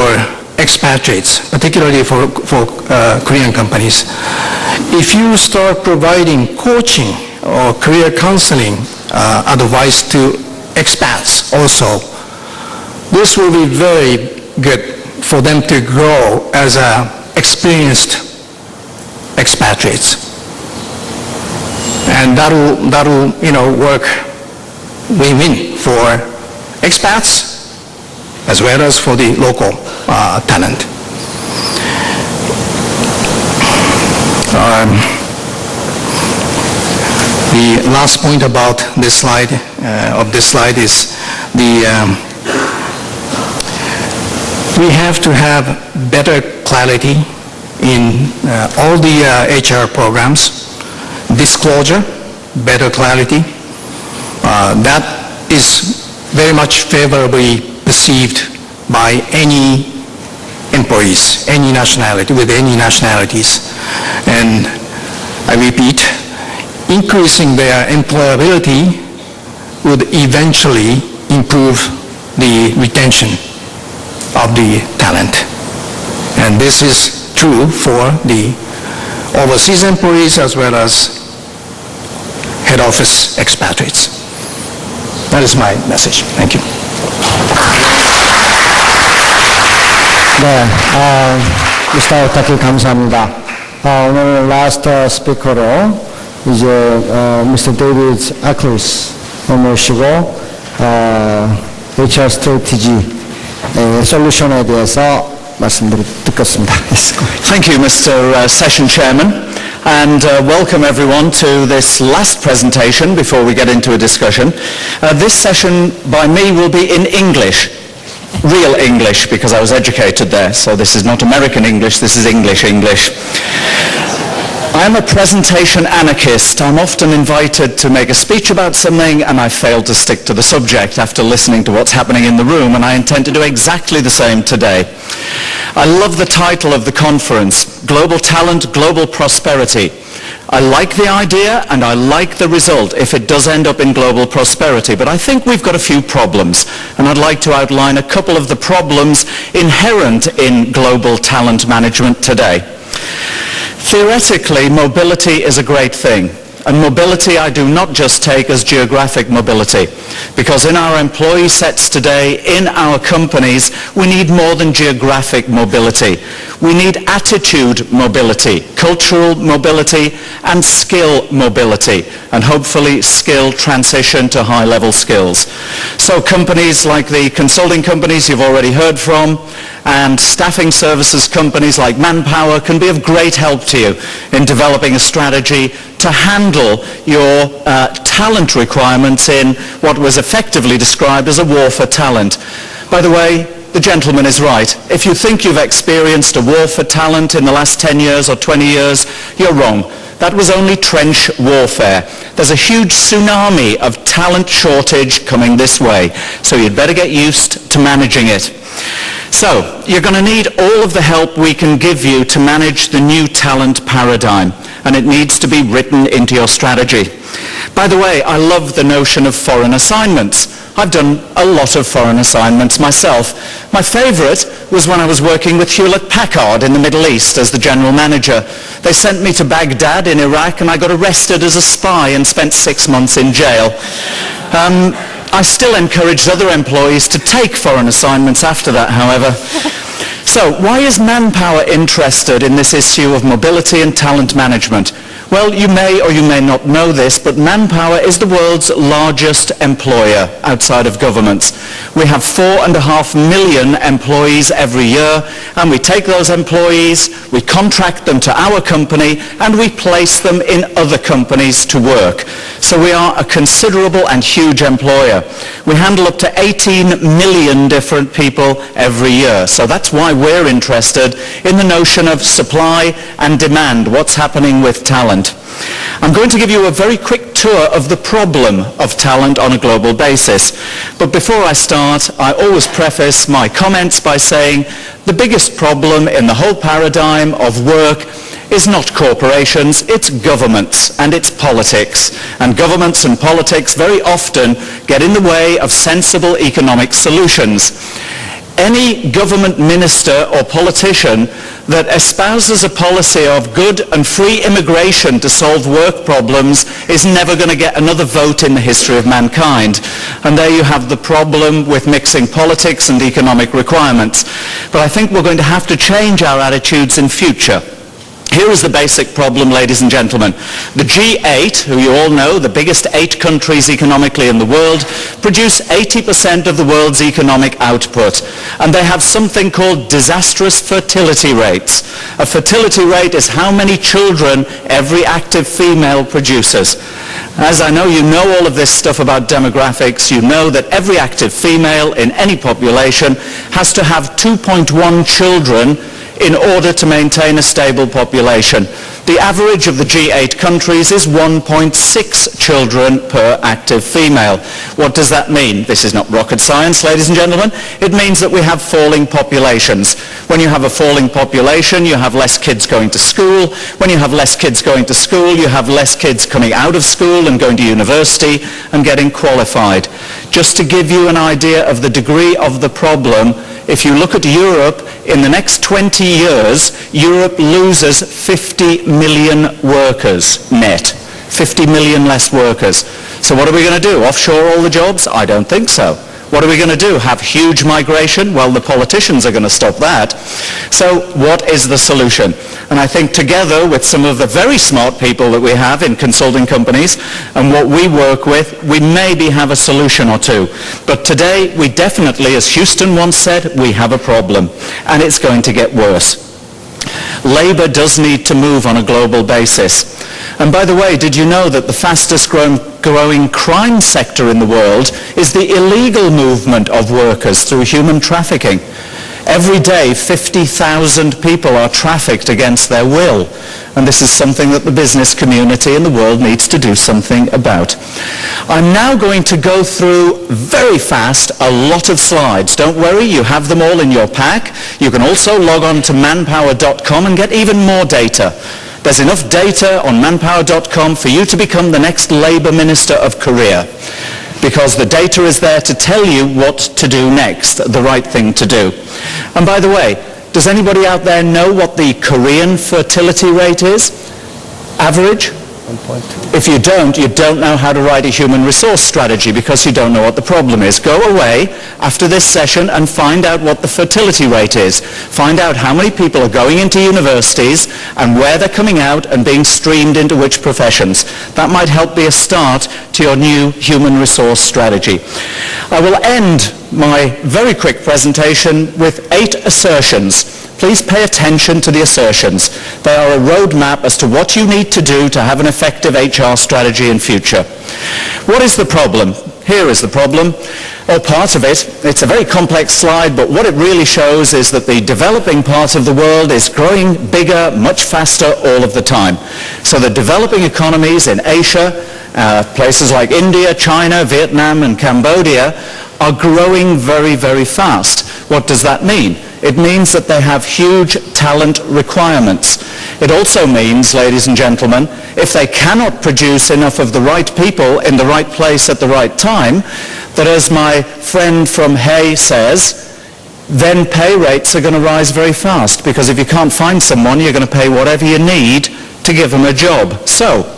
expatriates, particularly for Korean companies. If you start providing coaching or career counseling advice to expats also, this will be very good for them to grow as experienced expatriates. And that'll work win-win for expats as well as for the local talent. The last point about this slide, is we have to have better clarity in all the HR programs, disclosure, better clarity. That is very much favorably perceived by any employees, any nationality, with any nationalities. And I repeat, increasing their employability would eventually improve the retention of the talent. And this is true for the overseas employees as well as head office expatriates. That is my message. Thank you. 네, Mr. Ohtaki 감사합니다. 오늘 라스트 스피커로 이제 Mr. David Arkless 모시고 HR 스트래티지 솔루션에 대해서 말씀드리 듣겠습니다. Thank you, Mr. Session Chairman, and welcome everyone to this last presentation before we get into a discussion. This session by me will be in English, real English, because I was educated there, so this is not American English, this is English. I am a presentation anarchist. I'm often invited to make a speech about something and I fail to stick to the subject after listening to what's happening in the room, and I intend to do exactly the same today. I love the title of the conference, Global Talent, Global Prosperity. I like the idea and I like the result if it does end up in global prosperity, but I think we've got a few problems, and I'd like to outline a couple of the problems inherent in global talent management today. Theoretically, mobility is a great thing. And mobility I do not just take as geographic mobility, because in our employee sets today, in our companies, we need more than geographic mobility. We need attitude mobility, cultural mobility, and skill mobility, and hopefully skill transition to high-level skills. So companies like the consulting companies you've already heard from, and staffing services companies like Manpower can be of great help to you in developing a strategy to handle your talent requirements in what was effectively described as a war for talent. By the way, the gentleman is right. If you think you've experienced a war for talent in the last 10 years or 20 years, you're wrong. That was only trench warfare. There's a huge tsunami of talent shortage coming this way, so you'd better get used to managing it. So, you're going to need all of the help we can give you to manage the new talent paradigm, and it needs to be written into your strategy. By the way, I love the notion of foreign assignments. I've done a lot of foreign assignments myself. My favorite was when I was working with Hewitt in the Middle East as the general manager. They sent me to Baghdad in Iraq, and I got arrested as a spy and spent 6 months in jail. I still encouraged other employees to take foreign assignments after that, however. So, why is Manpower interested in this issue of mobility and talent management? Well, you may or you may not know this, but Manpower is the world's largest employer outside of governments. We have 4.5 million employees every year, and we take those employees, we contract them to our company, and we place them in other companies to work. So we are a considerable and huge employer. We handle up to 18 million different people every year. So that's why we're interested in the notion of supply and demand, what's happening with talent. I'm going to give you a very quick tour of the problem of talent on a global basis. But before I start, I always preface my comments by saying the biggest problem in the whole paradigm of work is not corporations, it's governments and it's politics. And governments and politics very often get in the way of sensible economic solutions. Any government minister or politician that espouses a policy of good and free immigration to solve work problems is never going to get another vote in the history of mankind. And there you have the problem with mixing politics and economic requirements. But I think we're going to have to change our attitudes in future. Here is the basic problem, ladies and gentlemen. The G8, who you all know, the biggest 8 countries economically in the world, produce 80% of the world's economic output. And they have something called disastrous fertility rates. A fertility rate is how many children every active female produces. As I know you know all of this stuff about demographics, you know that every active female in any population has to have 2.1 children in order to maintain a stable population. The average of the G8 countries is 1.6 children per active female. What does that mean? This is not rocket science, ladies and gentlemen. It means that we have falling populations. When you have a falling population, you have less kids going to school. When you have less kids going to school, you have less kids coming out of school and going to university and getting qualified. Just to give you an idea of the degree of the problem, if you look at Europe, in the next 20 years, Europe loses 50 million workers net. 50 million less workers. So what are we going to do? Offshore all the jobs? I don't think so. What are we going to do? Have huge migration? Well, the politicians are going to stop that. So what is the solution? And I think together with some of the very smart people that we have in consulting companies and what we work with, we maybe have a solution or two. But today, we definitely, as Houston once said, we have a problem. And it's going to get worse. Labour does need to move on a global basis. And by the way, did you know that the fastest growing crime sector in the world is the illegal movement of workers through human trafficking? Every day, 50,000 people are trafficked against their will. And this is something that the business community in the world needs to do something about. I'm now going to go through very fast a lot of slides. Don't worry, you have them all in your pack. You can also log on to manpower.com and get even more data. There's enough data on manpower.com for you to become the next Labour Minister of Korea, because the data is there to tell you what to do next, the right thing to do. And by the way, does anybody out there know what the Korean fertility rate is? Average? 1.2. If you don't know how to write a human resource strategy because you don't know what the problem is. Go away after this session and find out what the fertility rate is. Find out how many people are going into universities and where they're coming out and being streamed into which professions. That might help be a start to your new human resource strategy. I will end my very quick presentation with 8 assertions. Please pay attention to the assertions. They are a roadmap as to what you need to do to have an effective HR strategy in future. What is the problem? Here is the problem, or part of it. It's a very complex slide, but what it really shows is that the developing part of the world is growing bigger, much faster all of the time. So the developing economies in Asia, places like India, China, Vietnam, and Cambodia are growing very, very fast. What does that mean? It means that they have huge talent requirements. It also means, ladies and gentlemen, if they cannot produce enough of the right people in the right place at the right time, that as my friend from Hay says, then pay rates are going to rise very fast, because if you can't find someone, you're going to pay whatever you need to give them a job. So,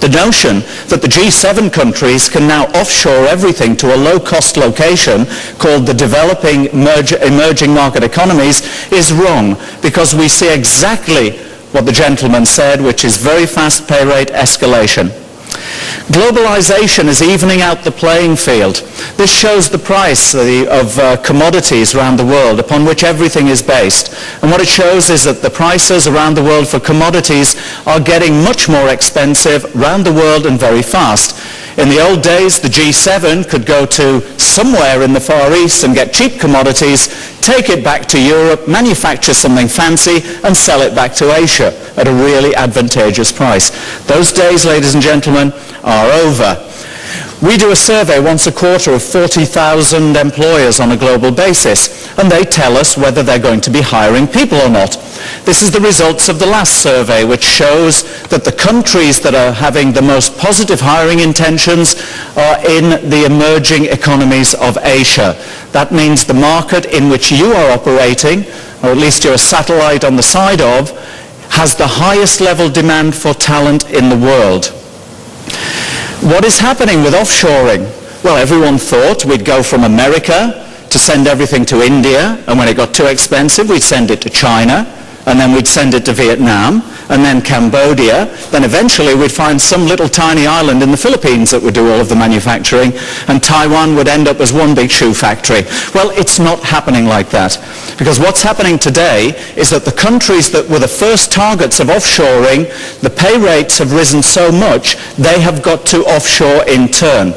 the notion that the G7 countries can now offshore everything to a low-cost location called the developing emerging market economies is wrong, because we see exactly what the gentleman said, which is very fast pay rate escalation. Globalization is evening out the playing field. This shows the price of commodities around the world upon which everything is based. And what it shows is that the prices around the world for commodities are getting much more expensive around the world and very fast. In the old days, the G7 could go to somewhere in the Far East and get cheap commodities, take it back to Europe, manufacture something fancy, and sell it back to Asia at a really advantageous price. Those days, ladies and gentlemen, are over. We do a survey once a quarter of 40,000 employers on a global basis, and they tell us whether they're going to be hiring people or not. This is the results of the last survey, which shows that the countries that are having the most positive hiring intentions are in the emerging economies of Asia. That means the market in which you are operating, or at least you're a satellite on the side of, has the highest level demand for talent in the world. What is happening with offshoring? Well, everyone thought we'd go from America to send everything to India, and when it got too expensive, we'd send it to China, and then we'd send it to Vietnam, and then Cambodia. Then eventually we'd find some little tiny island in the Philippines that would do all of the manufacturing, and Taiwan would end up as one big shoe factory. Well, it's not happening like that. Because what's happening today is that the countries that were the first targets of offshoring, the pay rates have risen so much, they have got to offshore in turn.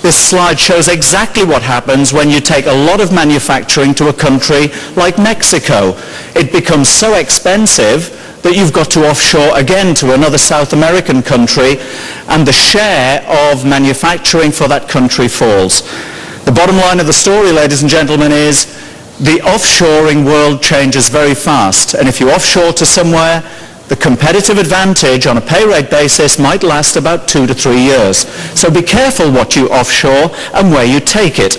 This slide shows exactly what happens when you take a lot of manufacturing to a country like Mexico. It becomes so expensive that you've got to offshore again to another South American country, and the share of manufacturing for that country falls. The bottom line of the story, ladies and gentlemen, is the offshoring world changes very fast, and if you offshore to somewhere, the competitive advantage on a pay rate basis might last about 2 to 3 years. So be careful what you offshore and where you take it.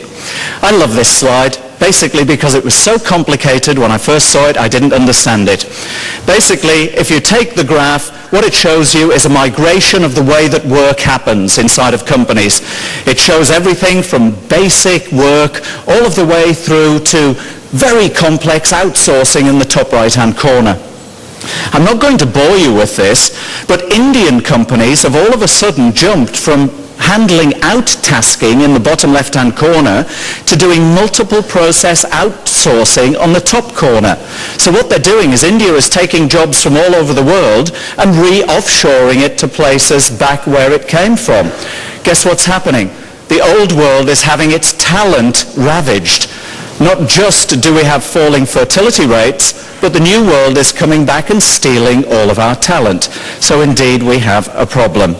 I love this slide, basically because it was so complicated when I first saw it, I didn't understand it. Basically, if you take the graph, what it shows you is a migration of the way that work happens inside of companies. It shows everything from basic work all of the way through to very complex outsourcing in the top right-hand corner. I'm not going to bore you with this, but Indian companies have all of a sudden jumped from handling out-tasking in the bottom left-hand corner to doing multiple process outsourcing on the top corner. So what they're doing is India is taking jobs from all over the world and re-offshoring it to places back where it came from. Guess what's happening? The old world is having its talent ravaged. Not just do we have falling fertility rates, but the new world is coming back and stealing all of our talent. So indeed we have a problem.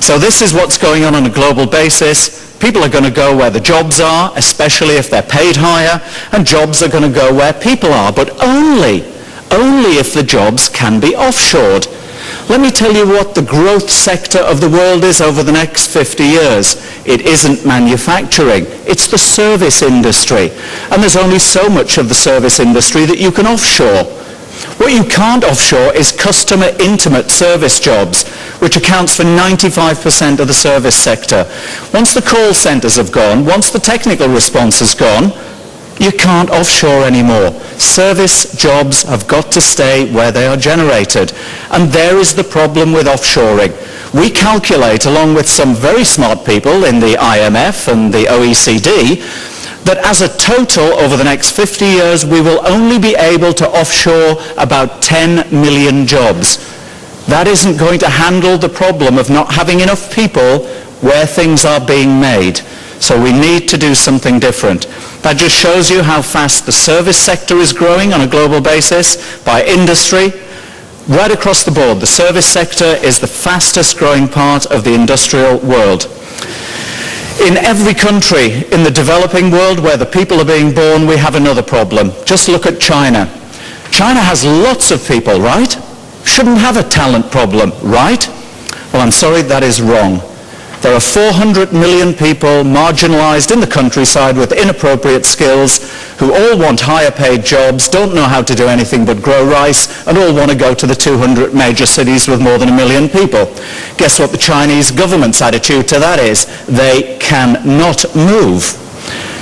So this is what's going on a global basis. People are going to go where the jobs are, especially if they're paid higher, and jobs are going to go where people are, but only if the jobs can be offshored. Let me tell you what the growth sector of the world is over the next 50 years. It isn't manufacturing, it's the service industry. And there's only so much of the service industry that you can offshore. What you can't offshore is customer intimate service jobs, which accounts for 95% of the service sector. Once the call centers have gone, once the technical response has gone, you can't offshore anymore. Service jobs have got to stay where they are generated. And there is the problem with offshoring. We calculate, along with some very smart people in the IMF and the OECD, that as a total over the next 50 years, we will only be able to offshore about 10 million jobs. That isn't going to handle the problem of not having enough people where things are being made. So we need to do something different. That just shows you how fast the service sector is growing on a global basis by industry. Right across the board, the service sector is the fastest growing part of the industrial world. In every country in the developing world where the people are being born, we have another problem. Just look at China. China has lots of people, right? Shouldn't have a talent problem, right? Well, I'm sorry, that is wrong. There are 400 million people marginalized in the countryside with inappropriate skills who all want higher paid jobs, don't know how to do anything but grow rice, and all want to go to the 200 major cities with more than 1 million people. Guess what the Chinese government's attitude to that is? They cannot move.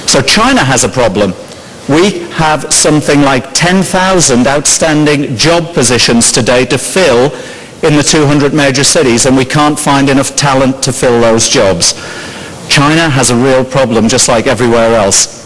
So China has a problem. We have something like 10,000 outstanding job positions today to fill in the 200 major cities, and we can't find enough talent to fill those jobs. China has a real problem, just like everywhere else.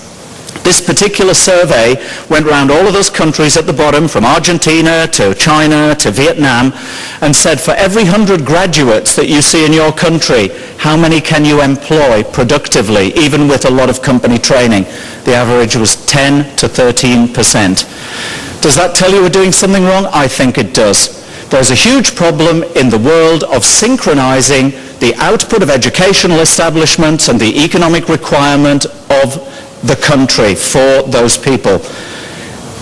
This particular survey went around all of those countries at the bottom, from Argentina to China to Vietnam, and said for every 100 graduates that you see in your country, how many can you employ productively, even with a lot of company training? The average was 10 to 13%. Does that tell you we're doing something wrong? I think it does. There's a huge problem in the world of synchronizing the output of educational establishments and the economic requirement of the country for those people.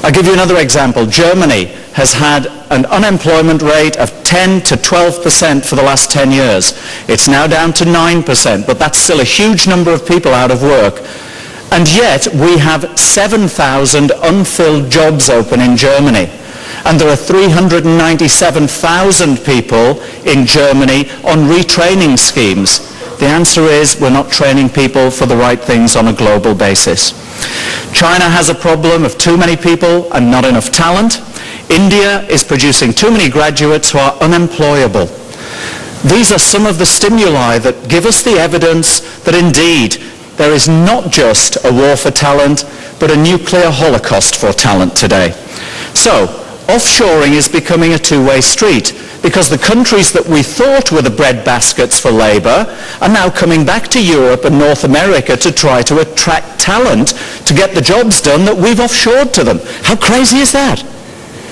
I'll give you another example. Germany has had an unemployment rate of 10 to 12% for the last 10 years. It's now down to 9%, but that's still a huge number of people out of work. And yet we have 7,000 unfilled jobs open in Germany. And there are 397,000 people in Germany on retraining schemes. The answer is we're not training people for the right things on a global basis. China has a problem of too many people and not enough talent. India is producing too many graduates who are unemployable. These are some of the stimuli that give us the evidence that indeed there is not just a war for talent, but a nuclear holocaust for talent today. So, offshoring is becoming a two-way street because the countries that we thought were the breadbaskets for labor are now coming back to Europe and North America to try to attract talent to get the jobs done that we've offshored to them. How crazy is that?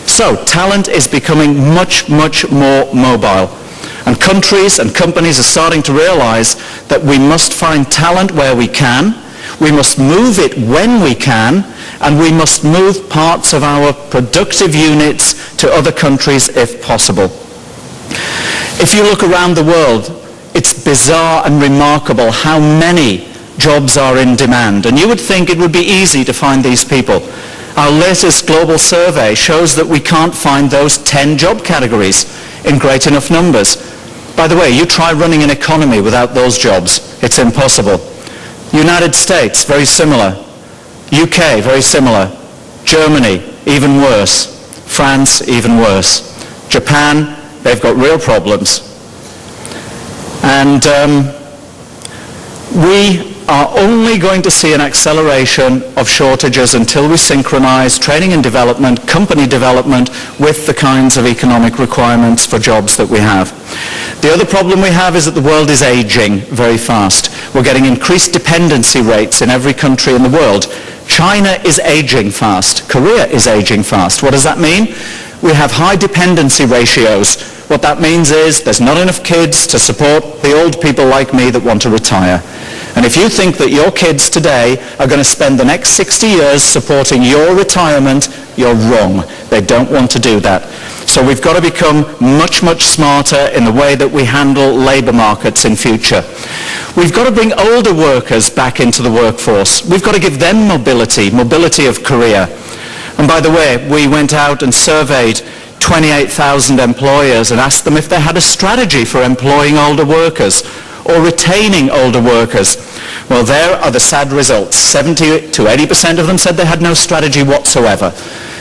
So talent is becoming much, much more mobile. And countries and companies are starting to realize that we must find talent where we can, we must move it when we can, and we must move parts of our productive units to other countries if possible. If you look around the world, it's bizarre and remarkable how many jobs are in demand. And you would think it would be easy to find these people. Our latest global survey shows that we can't find those 10 job categories in great enough numbers. By the way, you try running an economy without those jobs. It's impossible. United States, very similar. UK, very similar. Germany, even worse. France, even worse. Japan, they've got real problems. And we are only going to see an acceleration of shortages until we synchronize training and development, company development, with the kinds of economic requirements for jobs that we have. The other problem we have is that the world is aging very fast. We're getting increased dependency rates in every country in the world. China is aging fast. Korea is aging fast. What does that mean? We have high dependency ratios. What that means is there's not enough kids to support the old people like me that want to retire. And if you think that your kids today are going to spend the next 60 years supporting your retirement, you're wrong. They don't want to do that. So we've got to become much, much smarter in the way that we handle labor markets in future. We've got to bring older workers back into the workforce. We've got to give them mobility of career. And by the way, we went out and surveyed 28,000 employers and asked them if they had a strategy for employing older workers or retaining older workers. Well, there are the sad results. 70 to 80% of them said they had no strategy whatsoever.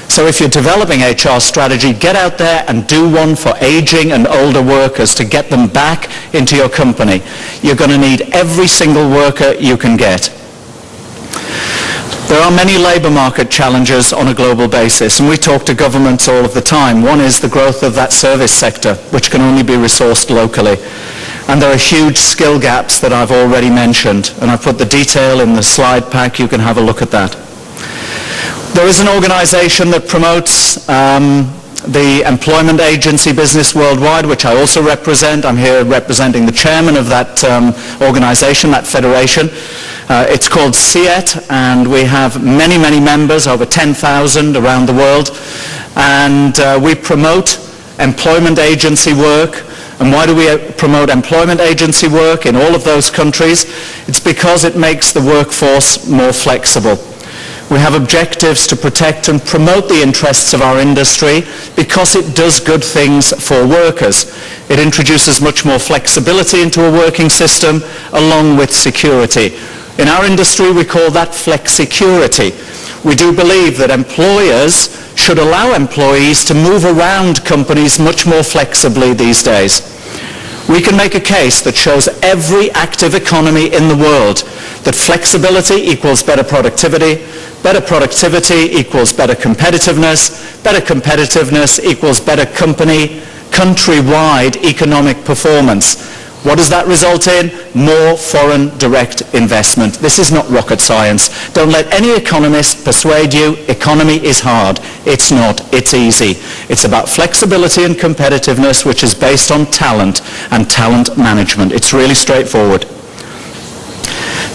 So if you're developing HR strategy, get out there and do one for aging and older workers to get them back into your company. You're going to need every single worker you can get. There are many labor market challenges on a global basis, and we talk to governments all of the time. One is the growth of that service sector, which can only be resourced locally. And there are huge skill gaps that I've already mentioned, and I've put the detail in the slide pack. You can have a look at that. There is an organization that promotes the employment agency business worldwide, which I also represent. I'm here representing the chairman of that organization, that federation. It's called CIET, and we have many, many members, over 10,000 around the world. And we promote employment agency work. And why do we promote employment agency work in all of those countries? It's because it makes the workforce more flexible. We have objectives to protect and promote the interests of our industry because it does good things for workers. It introduces much more flexibility into a working system along with security. In our industry, we call that flexicurity. We do believe that employers should allow employees to move around companies much more flexibly these days. We can make a case that shows every active economy in the world that flexibility equals better productivity equals better competitiveness equals better countrywide economic performance. What does that result in? More foreign direct investment. This is not rocket science. Don't let any economist persuade you economy is hard. It's not. It's easy. It's about flexibility and competitiveness, which is based on talent and talent management. It's really straightforward.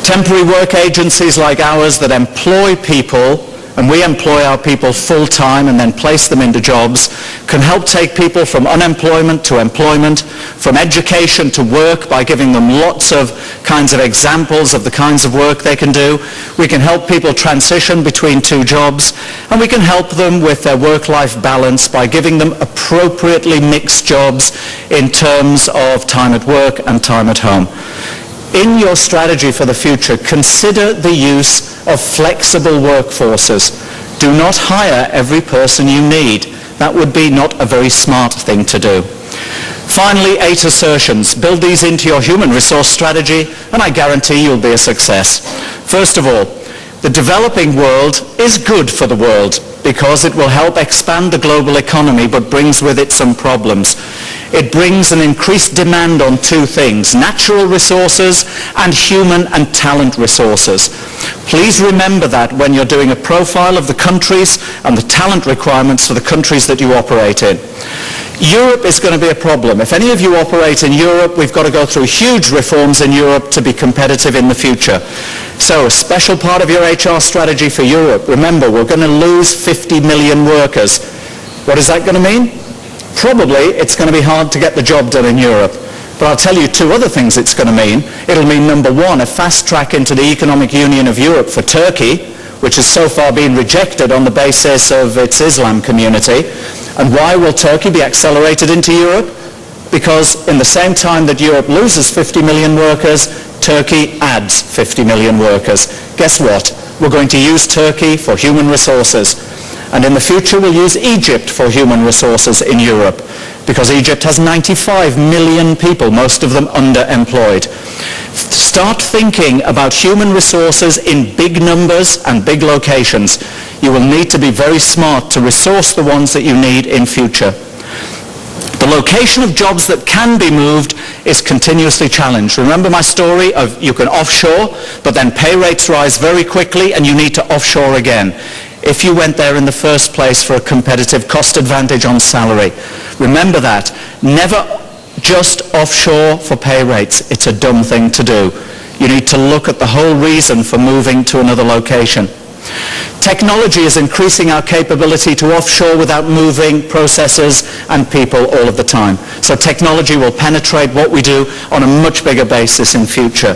Temporary work agencies like ours that employ people, and we employ our people full-time and then place them into jobs, can help take people from unemployment to employment, from education to work by giving them lots of kinds of examples of the kinds of work they can do. We can help people transition between two jobs, and we can help them with their work-life balance by giving them appropriately mixed jobs in terms of time at work and time at home. In your strategy for the future, consider the use of flexible workforces. Do not hire every person you need. That would be not a very smart thing to do. Finally, 8 assertions. Build these into your human resource strategy, and I guarantee you'll be a success. First of all, the developing world is good for the world because it will help expand the global economy but brings with it some problems. It brings an increased demand on 2 things, natural resources and human and talent resources. Please remember that when you're doing a profile of the countries and the talent requirements for the countries that you operate in. Europe is going to be a problem. If any of you operate in Europe, we've got to go through huge reforms in Europe to be competitive in the future. So a special part of your HR strategy for Europe, remember, we're going to lose 50 million workers. What is that going to mean? Probably it's going to be hard to get the job done in Europe. But I'll tell you 2 other things it's going to mean. It'll mean, number 1, a fast track into the Economic Union of Europe for Turkey, which has so far been rejected on the basis of its Islam community. And why will Turkey be accelerated into Europe? Because in the same time that Europe loses 50 million workers, Turkey adds 50 million workers. Guess what? We're going to use Turkey for human resources. And in the future, we'll use Egypt for human resources in Europe, because Egypt has 95 million people, most of them underemployed. Start thinking about human resources in big numbers and big locations. You will need to be very smart to resource the ones that you need in future. The location of jobs that can be moved is continuously challenged. Remember my story of you can offshore, but then pay rates rise very quickly and you need to offshore again. If you went there in the first place for a competitive cost advantage on salary. Remember that. Never just offshore for pay rates. It's a dumb thing to do. You need to look at the whole reason for moving to another location. Technology is increasing our capability to offshore without moving processes and people all of the time. So technology will penetrate what we do on a much bigger basis in future.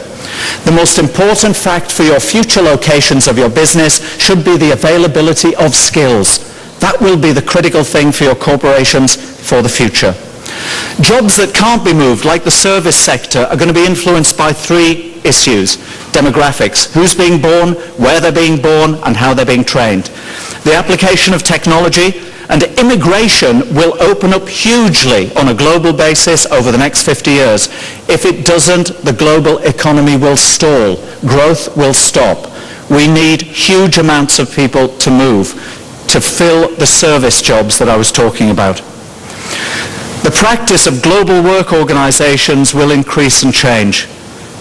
The most important fact for your future locations of your business should be the availability of skills. That will be the critical thing for your corporations for the future. Jobs that can't be moved, like the service sector, are going to be influenced by 3 issues. Demographics, who's being born, where they're being born, and how they're being trained. The application of technology and immigration will open up hugely on a global basis over the next 50 years. If it doesn't, the global economy will stall. Growth will stop. We need huge amounts of people to move to fill the service jobs that I was talking about. The practice of global work organizations will increase and change.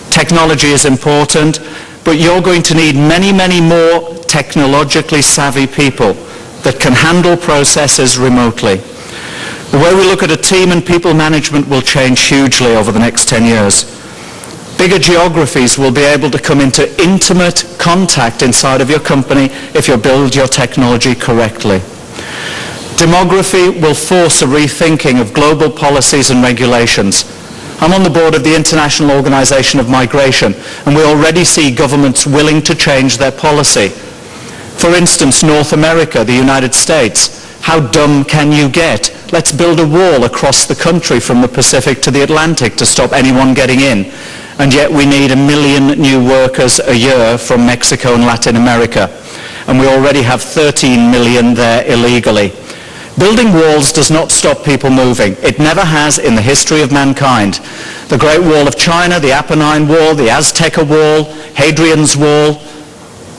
Technology is important, but you're going to need many, many more technologically savvy people that can handle processes remotely. The way we look at a team and people management will change hugely over the next 10 years. Bigger geographies will be able to come into intimate contact inside of your company if you build your technology correctly. Demography will force a rethinking of global policies and regulations. I'm on the board of the International Organization of Migration, and we already see governments willing to change their policy. For instance, North America, the United States. How dumb can you get? Let's build a wall across the country from the Pacific to the Atlantic to stop anyone getting in. And yet we need 1 million new workers a year from Mexico and Latin America. And we already have 13 million there illegally. Building walls does not stop people moving. It never has in the history of mankind. The Great Wall of China, the Apennine Wall, the Azteca Wall, Hadrian's Wall,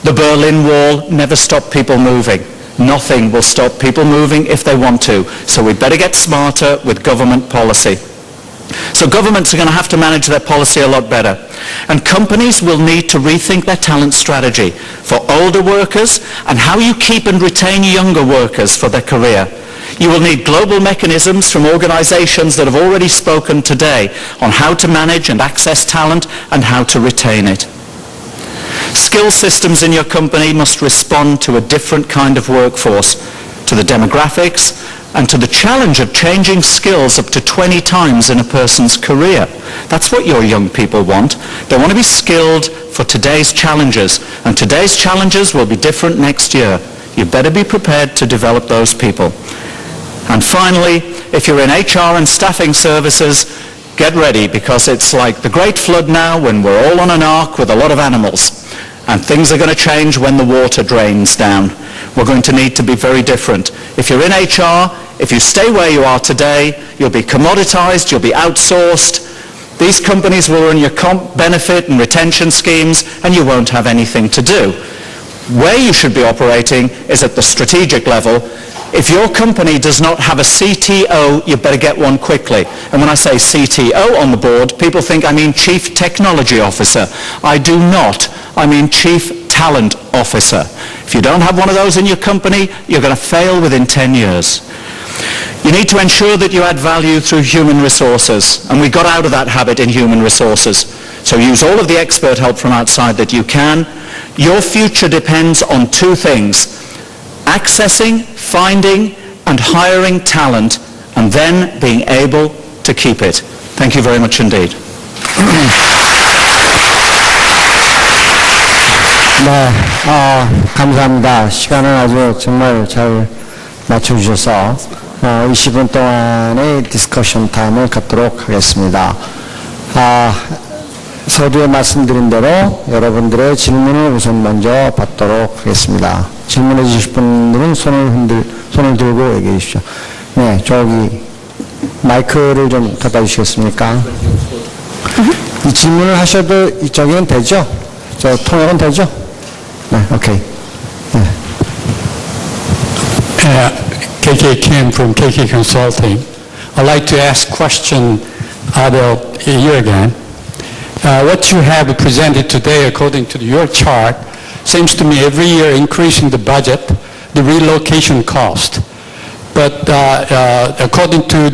the Berlin Wall never stopped people moving. Nothing will stop people moving if they want to. So we better get smarter with government policy. So governments are going to have to manage their policy a lot better. And companies will need to rethink their talent strategy for older workers and how you keep and retain younger workers for their career. You will need global mechanisms from organizations that have already spoken today on how to manage and access talent and how to retain it. Skill systems in your company must respond to a different kind of workforce, to the demographics, and to the challenge of changing skills up to 20 times in a person's career. That's what your young people want. They want to be skilled for today's challenges, and today's challenges will be different next year. You better be prepared to develop those people. And finally, if you're in HR and staffing services, get ready, because it's like the great flood now when we're all on an ark with a lot of animals. And things are going to change when the water drains down. We're going to need to be very different. If you're in HR, if you stay where you are today, you'll be commoditized, you'll be outsourced. These companies will run your comp, benefit and retention schemes, and you won't have anything to do. Where you should be operating is at the strategic level. If your company does not have a CTO, you better get one quickly. And when I say CTO on the board, people think I mean Chief Technology Officer. I do not. I mean Chief Talent Officer. If you don't have one of those in your company, you're going to fail within 10 years. You need to ensure that you add value through human resources, and we got out of that habit in human resources. So use all of the expert help from outside that you can. Your future depends on two things: accessing, finding, and hiring talent, and then being able to keep it. Thank you very much indeed. 네, 감사합니다. 시간을 아주 정말 잘 맞춰주셔서 20분 동안의 디스커션 타임을 갖도록 하겠습니다. 서두에 말씀드린 대로 여러분들의 질문을 우선 먼저 받도록 하겠습니다. 질문해 주실 분들은 손을 들고 얘기해 주십시오. 네, 저기 마이크를 좀 갖다 주시겠습니까? 이 질문을 하셔도 이쪽엔 되죠? 저 통역은 되죠? 네, 오케이. 네. KK Kim from KK Consulting. I'd like to ask question Adele Yeargen. What you have presented today, according to your chart, seems to me every year increasing the budget, the relocation cost. But according to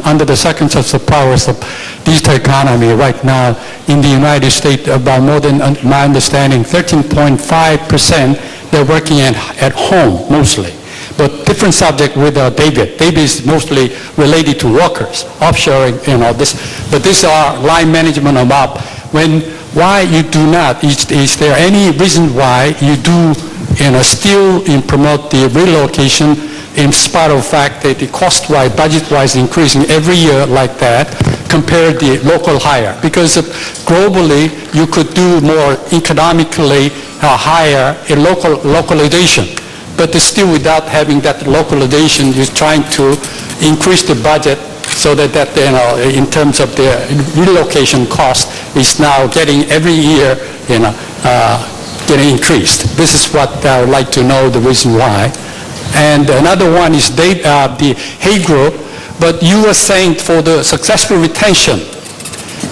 under the circumstances of powers of digital economy right now in the United States, about more than, my understanding, 13.5% they're working at home mostly. But different subject with David. David is mostly related to workers, offshoring, this. But these are line management about why you do not, is there any reason why you do, still promote the relocation in spite of the fact that the cost-wise, budget-wise increasing every year like that, compared to the local hire? Because globally, you could do more economically higher in localization. But still without having that localization, you're trying to increase the budget so that in terms of the relocation cost is now getting every year, getting increased. This is what I would like to know the reason why. And another one is the Hay Group, but you were saying for the successful retention,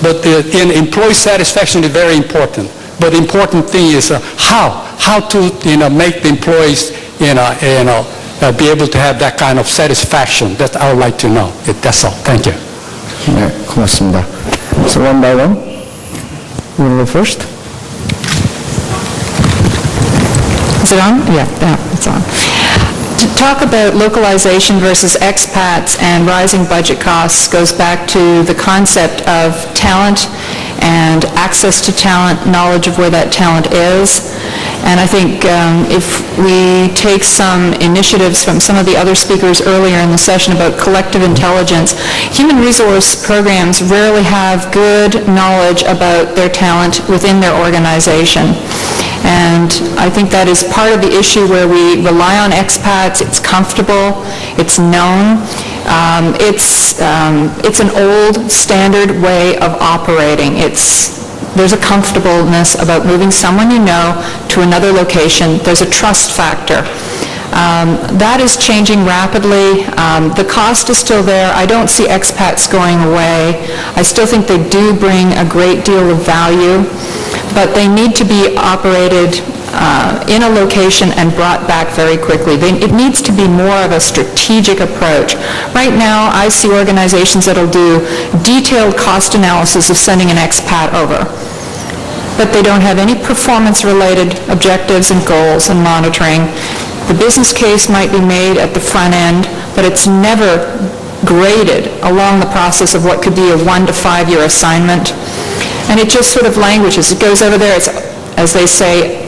but in employee satisfaction is very important. But the important thing is how to make the employees be able to have that kind of satisfaction. That I would like to know. That's all. Thank you. 네, 고맙습니다. So one by one. You want to go first? Is it on? Yeah, it's on. To talk about localization versus expats and rising budget costs goes back to the concept of talent and access to talent, knowledge of where that talent is. And I think if we take some initiatives from some of the other speakers earlier in the session about collective intelligence, human resource programs rarely have good knowledge about their talent within their organization. And I think that is part of the issue where we rely on expats. It's comfortable, it's known. It's an old standard way of operating. There's a comfortableness about moving someone you know to another location. There's a trust factor. That is changing rapidly. The cost is still there. I don't see expats going away. I still think they do bring a great deal of value, but they need to be operated in a location and brought back very quickly. It needs to be more of a strategic approach. Right now, I see organizations that will do detailed cost analysis of sending an expat over, but they don't have any performance-related objectives and goals and monitoring. The business case might be made at the front end, but it's never graded along the process of what could be a 1 to 5 year assignment. And it just sort of languishes. It goes over there, it's, as they say,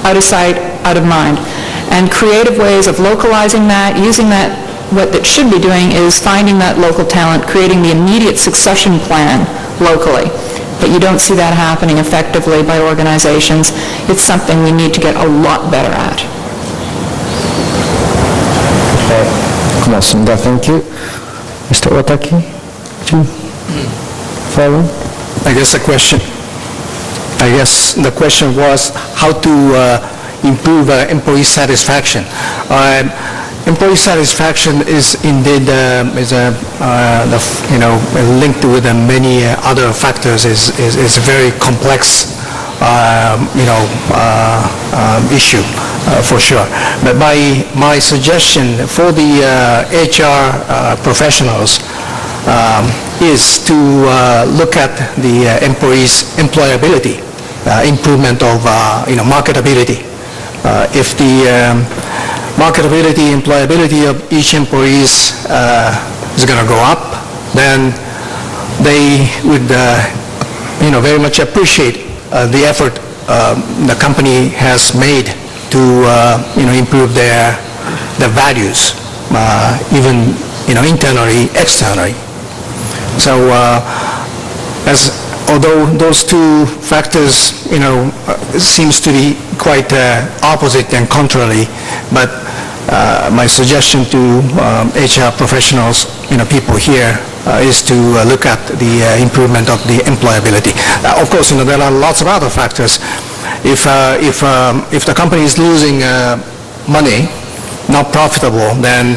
out of sight, out of mind. And creative ways of localizing that, using that, what it should be doing is finding that local talent, creating the immediate succession plan locally. But you don't see that happening effectively by organizations. It's something we need to get a lot better at. 고맙습니다. Thank you. Mr. Ohtaki, follow? I guess the question was how to improve employee satisfaction. Employee satisfaction is indeed linked with many other factors. Is a very complex issue for sure. But my suggestion for the HR professionals is to look at the employees' employability, improvement of marketability. If the marketability, employability of each employee is going to go up, then they would very much appreciate the effort the company has made to improve their values, even internally, externally. So although those two factors seems to be quite opposite and contrary, but my suggestion to HR professionals, people here, is to look at the improvement of the employability. Of course, there are lots of other factors. If the company is losing money, not profitable, then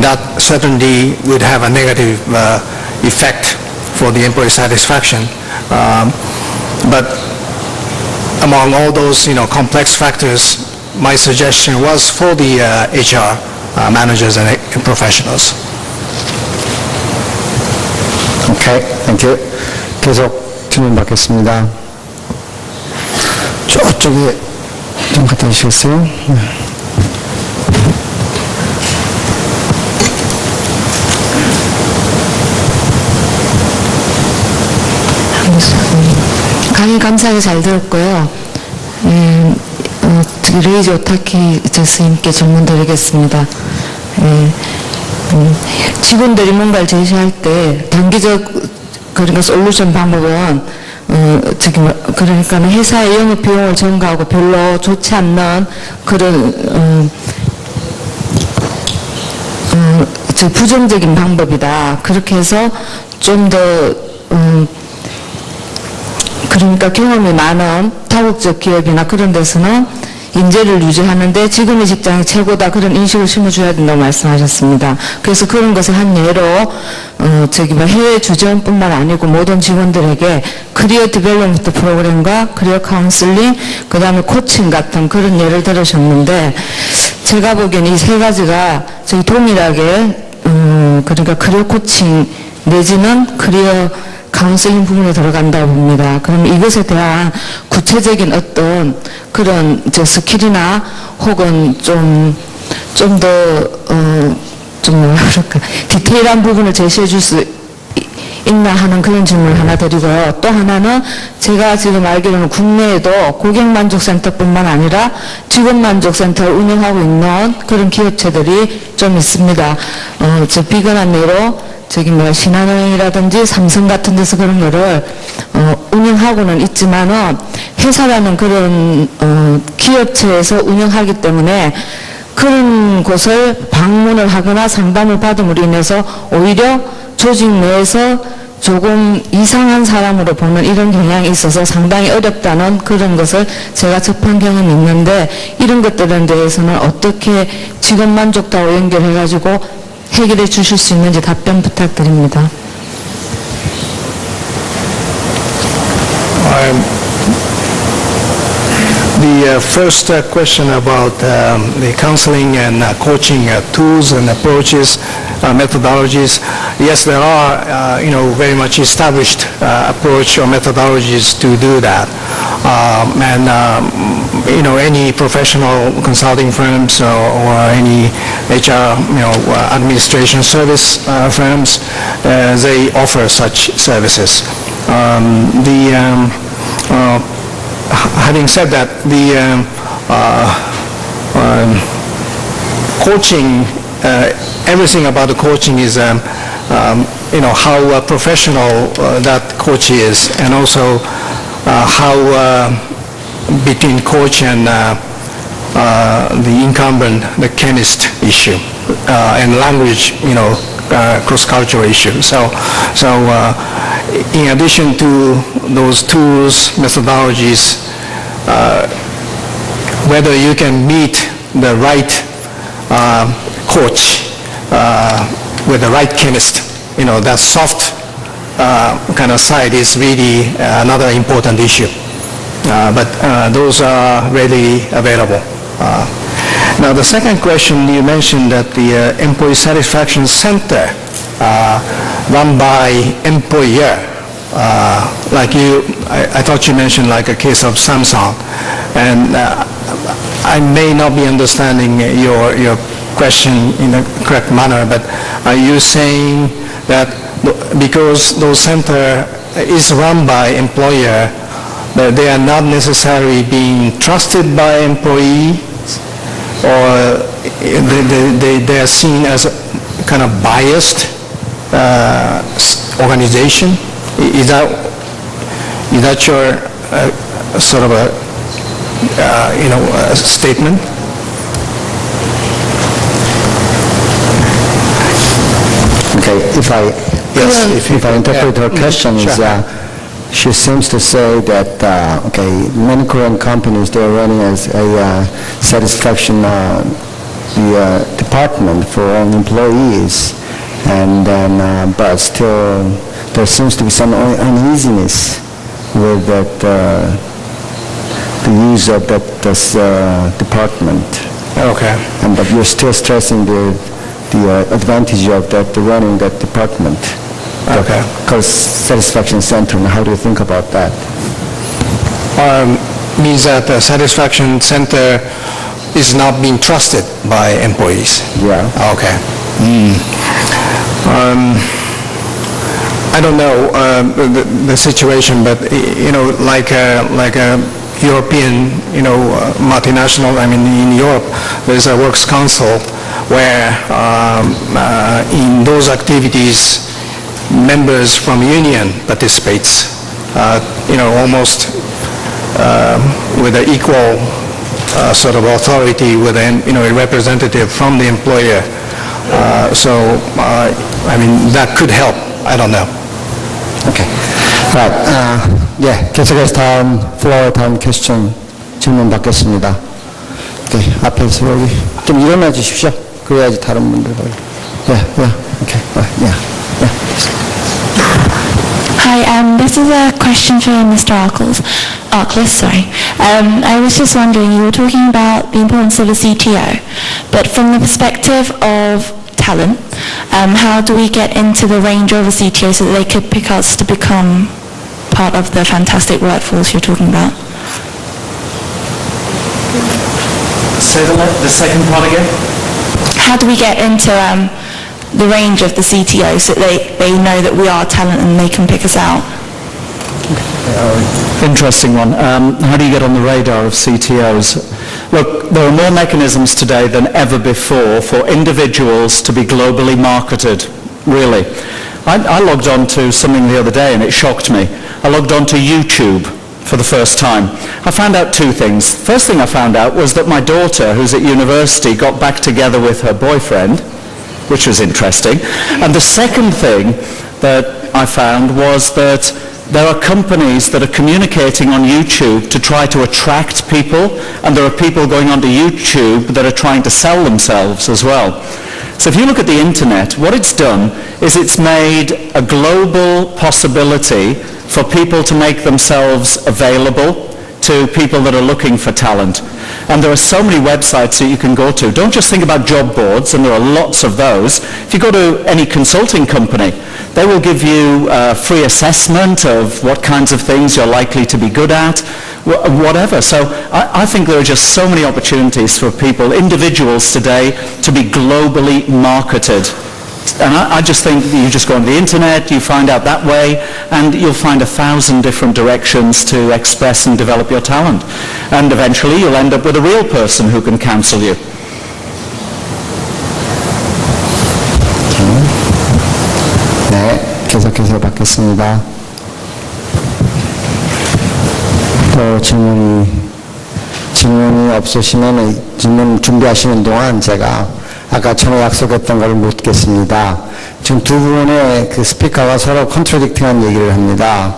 that certainly would have a negative effect for the employee satisfaction. But among all those complex factors, my suggestion was for the HR managers and professionals. Okay, thank you. 계속 질문 받겠습니다. 저쪽에 좀 갖다 주시겠어요? 네. 강의 감사하게 잘 들었고요. 레이지 오타키 스님께 질문 드리겠습니다. 직원들이 뭔가를 제시할 때 단기적 그러니까 솔루션 방법은 그러니까 회사의 영업 비용을 증가하고 별로 좋지 않는 그런 부정적인 방법이다. 그렇게 해서 좀 더 그러니까 경험이 많은 다국적 기업이나 그런 데서는 인재를 유지하는데 지금의 직장이 최고다, 그런 인식을 심어줘야 된다고 말씀하셨습니다. 그래서 그런 것을 한 예로 해외 주재원뿐만 아니고 모든 직원들에게 커리어 디벨롭먼트 프로그램과 커리어 카운슬링, 그 다음에 코칭 같은 그런 예를 들으셨는데, 제가 보기엔 이 세 가지가 저희 동일하게 그러니까 커리어 코칭 내지는 커리어 카운슬링 부분에 들어간다고 봅니다. 그럼 이것에 대한 구체적인 어떤 그런 스킬이나 혹은 좀 뭐랄까 디테일한 부분을 제시해 줄 수 있나 하는 그런 질문을 하나 드리고요. 또 하나는 제가 지금 알기로는 국내에도 고객만족센터뿐만 아니라 직원만족센터를 운영하고 있는 그런 기업체들이 좀 있습니다. 비근한 예로 신한은행이라든지 삼성 같은 데서 그런 거를 운영하고는 있지만은 회사라는 그런 기업체에서 운영하기 때문에 그런 곳을 방문을 하거나 상담을 받음으로 인해서 오히려 조직 내에서 조금 이상한 사람으로 보는 이런 경향이 있어서 상당히 어렵다는 그런 것을 제가 접한 경험이 있는데 이런 것들에 대해서는 어떻게 직업 만족도와 연결해가지고 해결해 주실 수 있는지 답변 부탁드립니다. The first question about the counseling and coaching tools and approaches, methodologies. Yes, there are, very much established approach or methodologies to do that. Any professional consulting firms or any HR, administration service firms, they offer such services. Having said that, the coaching, everything about the coaching is, how professional that coach is, and also how between coach and the incumbent, the chemist issue, and language, cross-cultural issue. So in addition to those tools, methodologies, whether you can meet the right coach with the right chemist, that soft kind of side is really another important issue. But those are readily available. Now, the second question, you mentioned that the Employee Satisfaction Center run by employer. I thought you mentioned like a case of Samsung. And I may not be understanding your question in a correct manner, but are you saying that because those center is run by employer, that they are not necessarily being trusted by employee, or they are seen as a kind of biased organization? Is that your sort of a statement? Okay, if I interpret her question, is she seems to say that many Korean companies, they're running as a satisfaction department for own employees, and then but still there seems to be some uneasiness with that the use of that department. Okay. And but you're still stressing the advantage of that running that department. Okay. Because satisfaction center. How do you think about that? Means that the satisfaction center is not being trusted by employees. Yeah. Okay. I don't know the situation, but like a European, multinational. I mean, in Europe, there's a works council where in those activities, members from union participates. Almost with an equal sort of authority with a representative from the employer. I mean, that could help. I don't know. Okay. Right. 계속해서 다음 퀘스천 질문 받겠습니다. Okay. 앞에서 여기 좀 일어나 주십시오. 그래야지 다른 분들 Okay. Hi, this is a question for Mr. Arkless. I was just wondering, you were talking about the importance of a CTO, but from the perspective of talent, how do we get into the range of a CTO so that they could pick us to become part of the fantastic workforce you're talking about? Say the second part again. How do we get into the range of the CTO so that they know that we are talent and they can pick us out? Interesting one. How do you get on the radar of CTOs? Look, there are more mechanisms today than ever before for individuals to be globally marketed, really. I logged on to something the other day and it shocked me. I logged on to YouTube for the first time. I found out two things. First thing I found out was that my daughter, who's at university, got back together with her boyfriend, which was interesting. And the second thing that I found was that there are companies that are communicating on YouTube to try to attract people, and there are people going onto YouTube that are trying to sell themselves as well. So if you look at the internet, what it's done is it's made a global possibility for people to make themselves available to people that are looking for talent. And there are so many websites that you can go to. Don't just think about job boards, and there are lots of those. If you go to any consulting company, they will give you a free assessment of what kinds of things you're likely to be good at, whatever. So I think there are just so many opportunities for people, individuals today, to be globally marketed. And I just think that you just go on the internet, you find out that way, and you'll find 1,000 different directions to express and develop your talent. And eventually you'll end up with a real person who can counsel you. 네, 계속해서 받겠습니다. 또 질문이 없으시면 질문 준비하시는 동안 제가 아까 전에 약속했던 걸 묻겠습니다. 지금 두 분의 그 스피커가 서로 컨트라딕팅한 얘기를 합니다.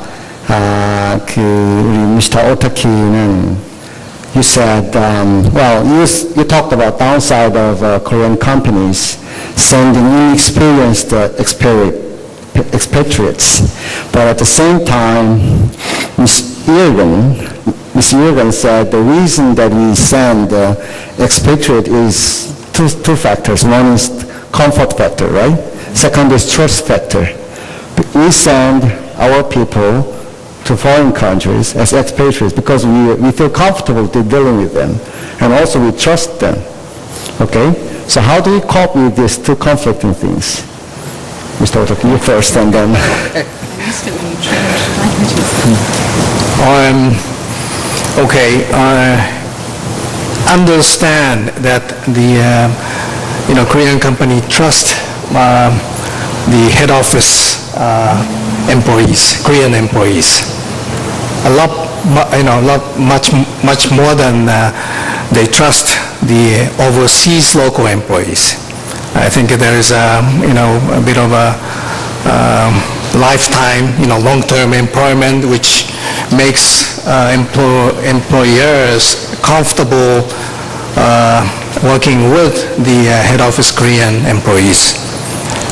우리 미스터 오타키는 you said, you talked about downside of Korean companies sending inexperienced expatriates, but at the same time, Ms. Yeargen said the reason that we send expatriate is two factors. One is comfort factor, right? Second is trust factor. We send our people to foreign countries as expatriates because we feel comfortable dealing with them, and also we trust them. Okay? So how do we cope with these two conflicting things? Mr. Ohtaki, you first, and then... Understand that the Korean company trust the head office employees, Korean employees, much more than they trust the overseas local employees. I think there is a bit of a lifetime, long-term employment, which makes employers comfortable working with the head office Korean employees,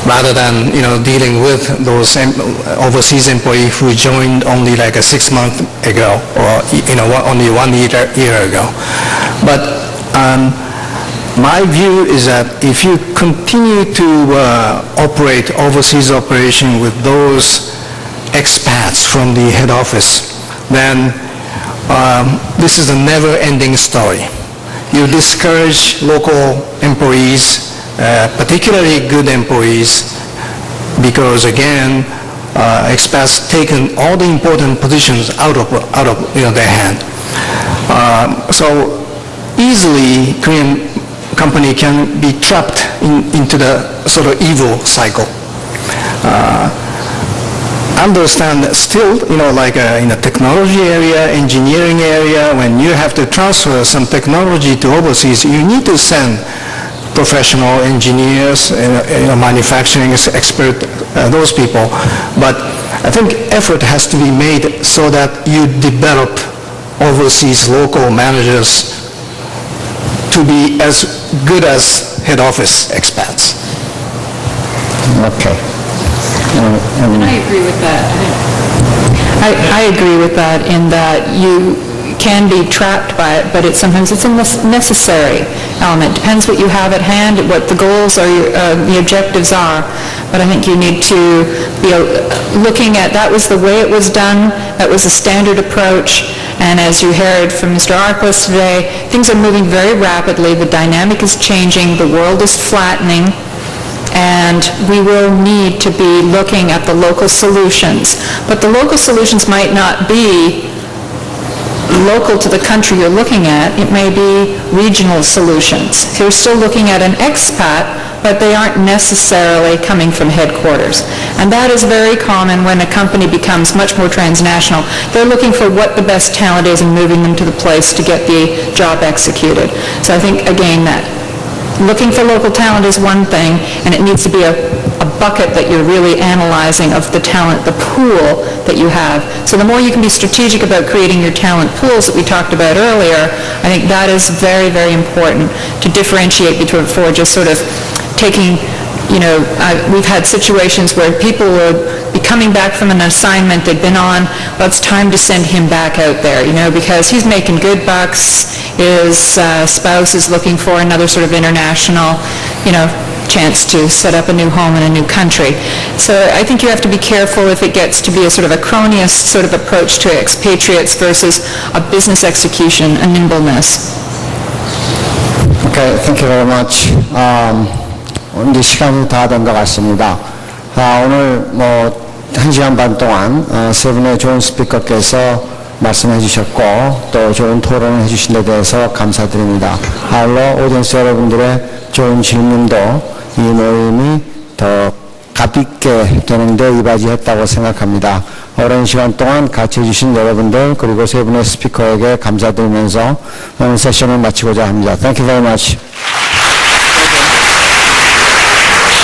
rather than dealing with those overseas employees who joined only like 6 months ago, or only 1 year ago. But my view is that if you continue to operate overseas operation with those expats from the head office, then this is a never-ending story. You discourage local employees, particularly good employees, because again, expats taken all the important positions out of their hand. So easily, Korean company can be trapped into the sort of evil cycle. Understand that still, like in the technology area, engineering area, when you have to transfer some technology to overseas, you need to send professional engineers, manufacturing expert, those people. But I think effort has to be made so that you develop overseas local managers to be as good as head office expats. Okay. I agree with that. I agree with that in that you can be trapped by it, but sometimes it's a necessary element. Depends what you have at hand, what the goals or the objectives are. But I think you need to be looking at, that was the way it was done, that was a standard approach, and as you heard from Mr. Arkless today, things are moving very rapidly, the dynamic is changing, the world is flattening, and we will need to be looking at the local solutions. But the local solutions might not be local to the country you're looking at. It may be regional solutions. You're still looking at an expat, but they aren't necessarily coming from headquarters. And that is very common when a company becomes much more transnational. They're looking for what the best talent is and moving them to the place to get the job executed. So I think, again, that looking for local talent is one thing, and it needs to be a a bucket that you're really analyzing of the talent, the pool that you have. So the more you can be strategic about creating your talent pools that we talked about earlier, I think that is very, very important to differentiate between for just sort of taking, we've had situations where people would be coming back from an assignment they'd been on, well, it's time to send him back out there, because he's making good bucks, his spouse is looking for another sort of international, chance to set up a new home in a new country. So I think you have to be careful if it gets to be a sort of a cronyist sort of approach to expatriates versus a business execution, a nimbleness. Okay, thank you very much. 이제 시간이 다 된 것 같습니다. 오늘 1시간 반 동안 세 분의 좋은 스피커께서 말씀해 주셨고 또 좋은 토론을 해 주신 데 대해서 감사드립니다. 아울러 오디언스 여러분들의 좋은 질문도 이 모임이 더 값있게 되는데 이바지했다고 생각합니다. 오랜 시간 동안 같이 해주신 여러분들 그리고 세 분의 스피커에게 감사드리면서 오늘 세션을 마치고자 합니다. Thank you very much.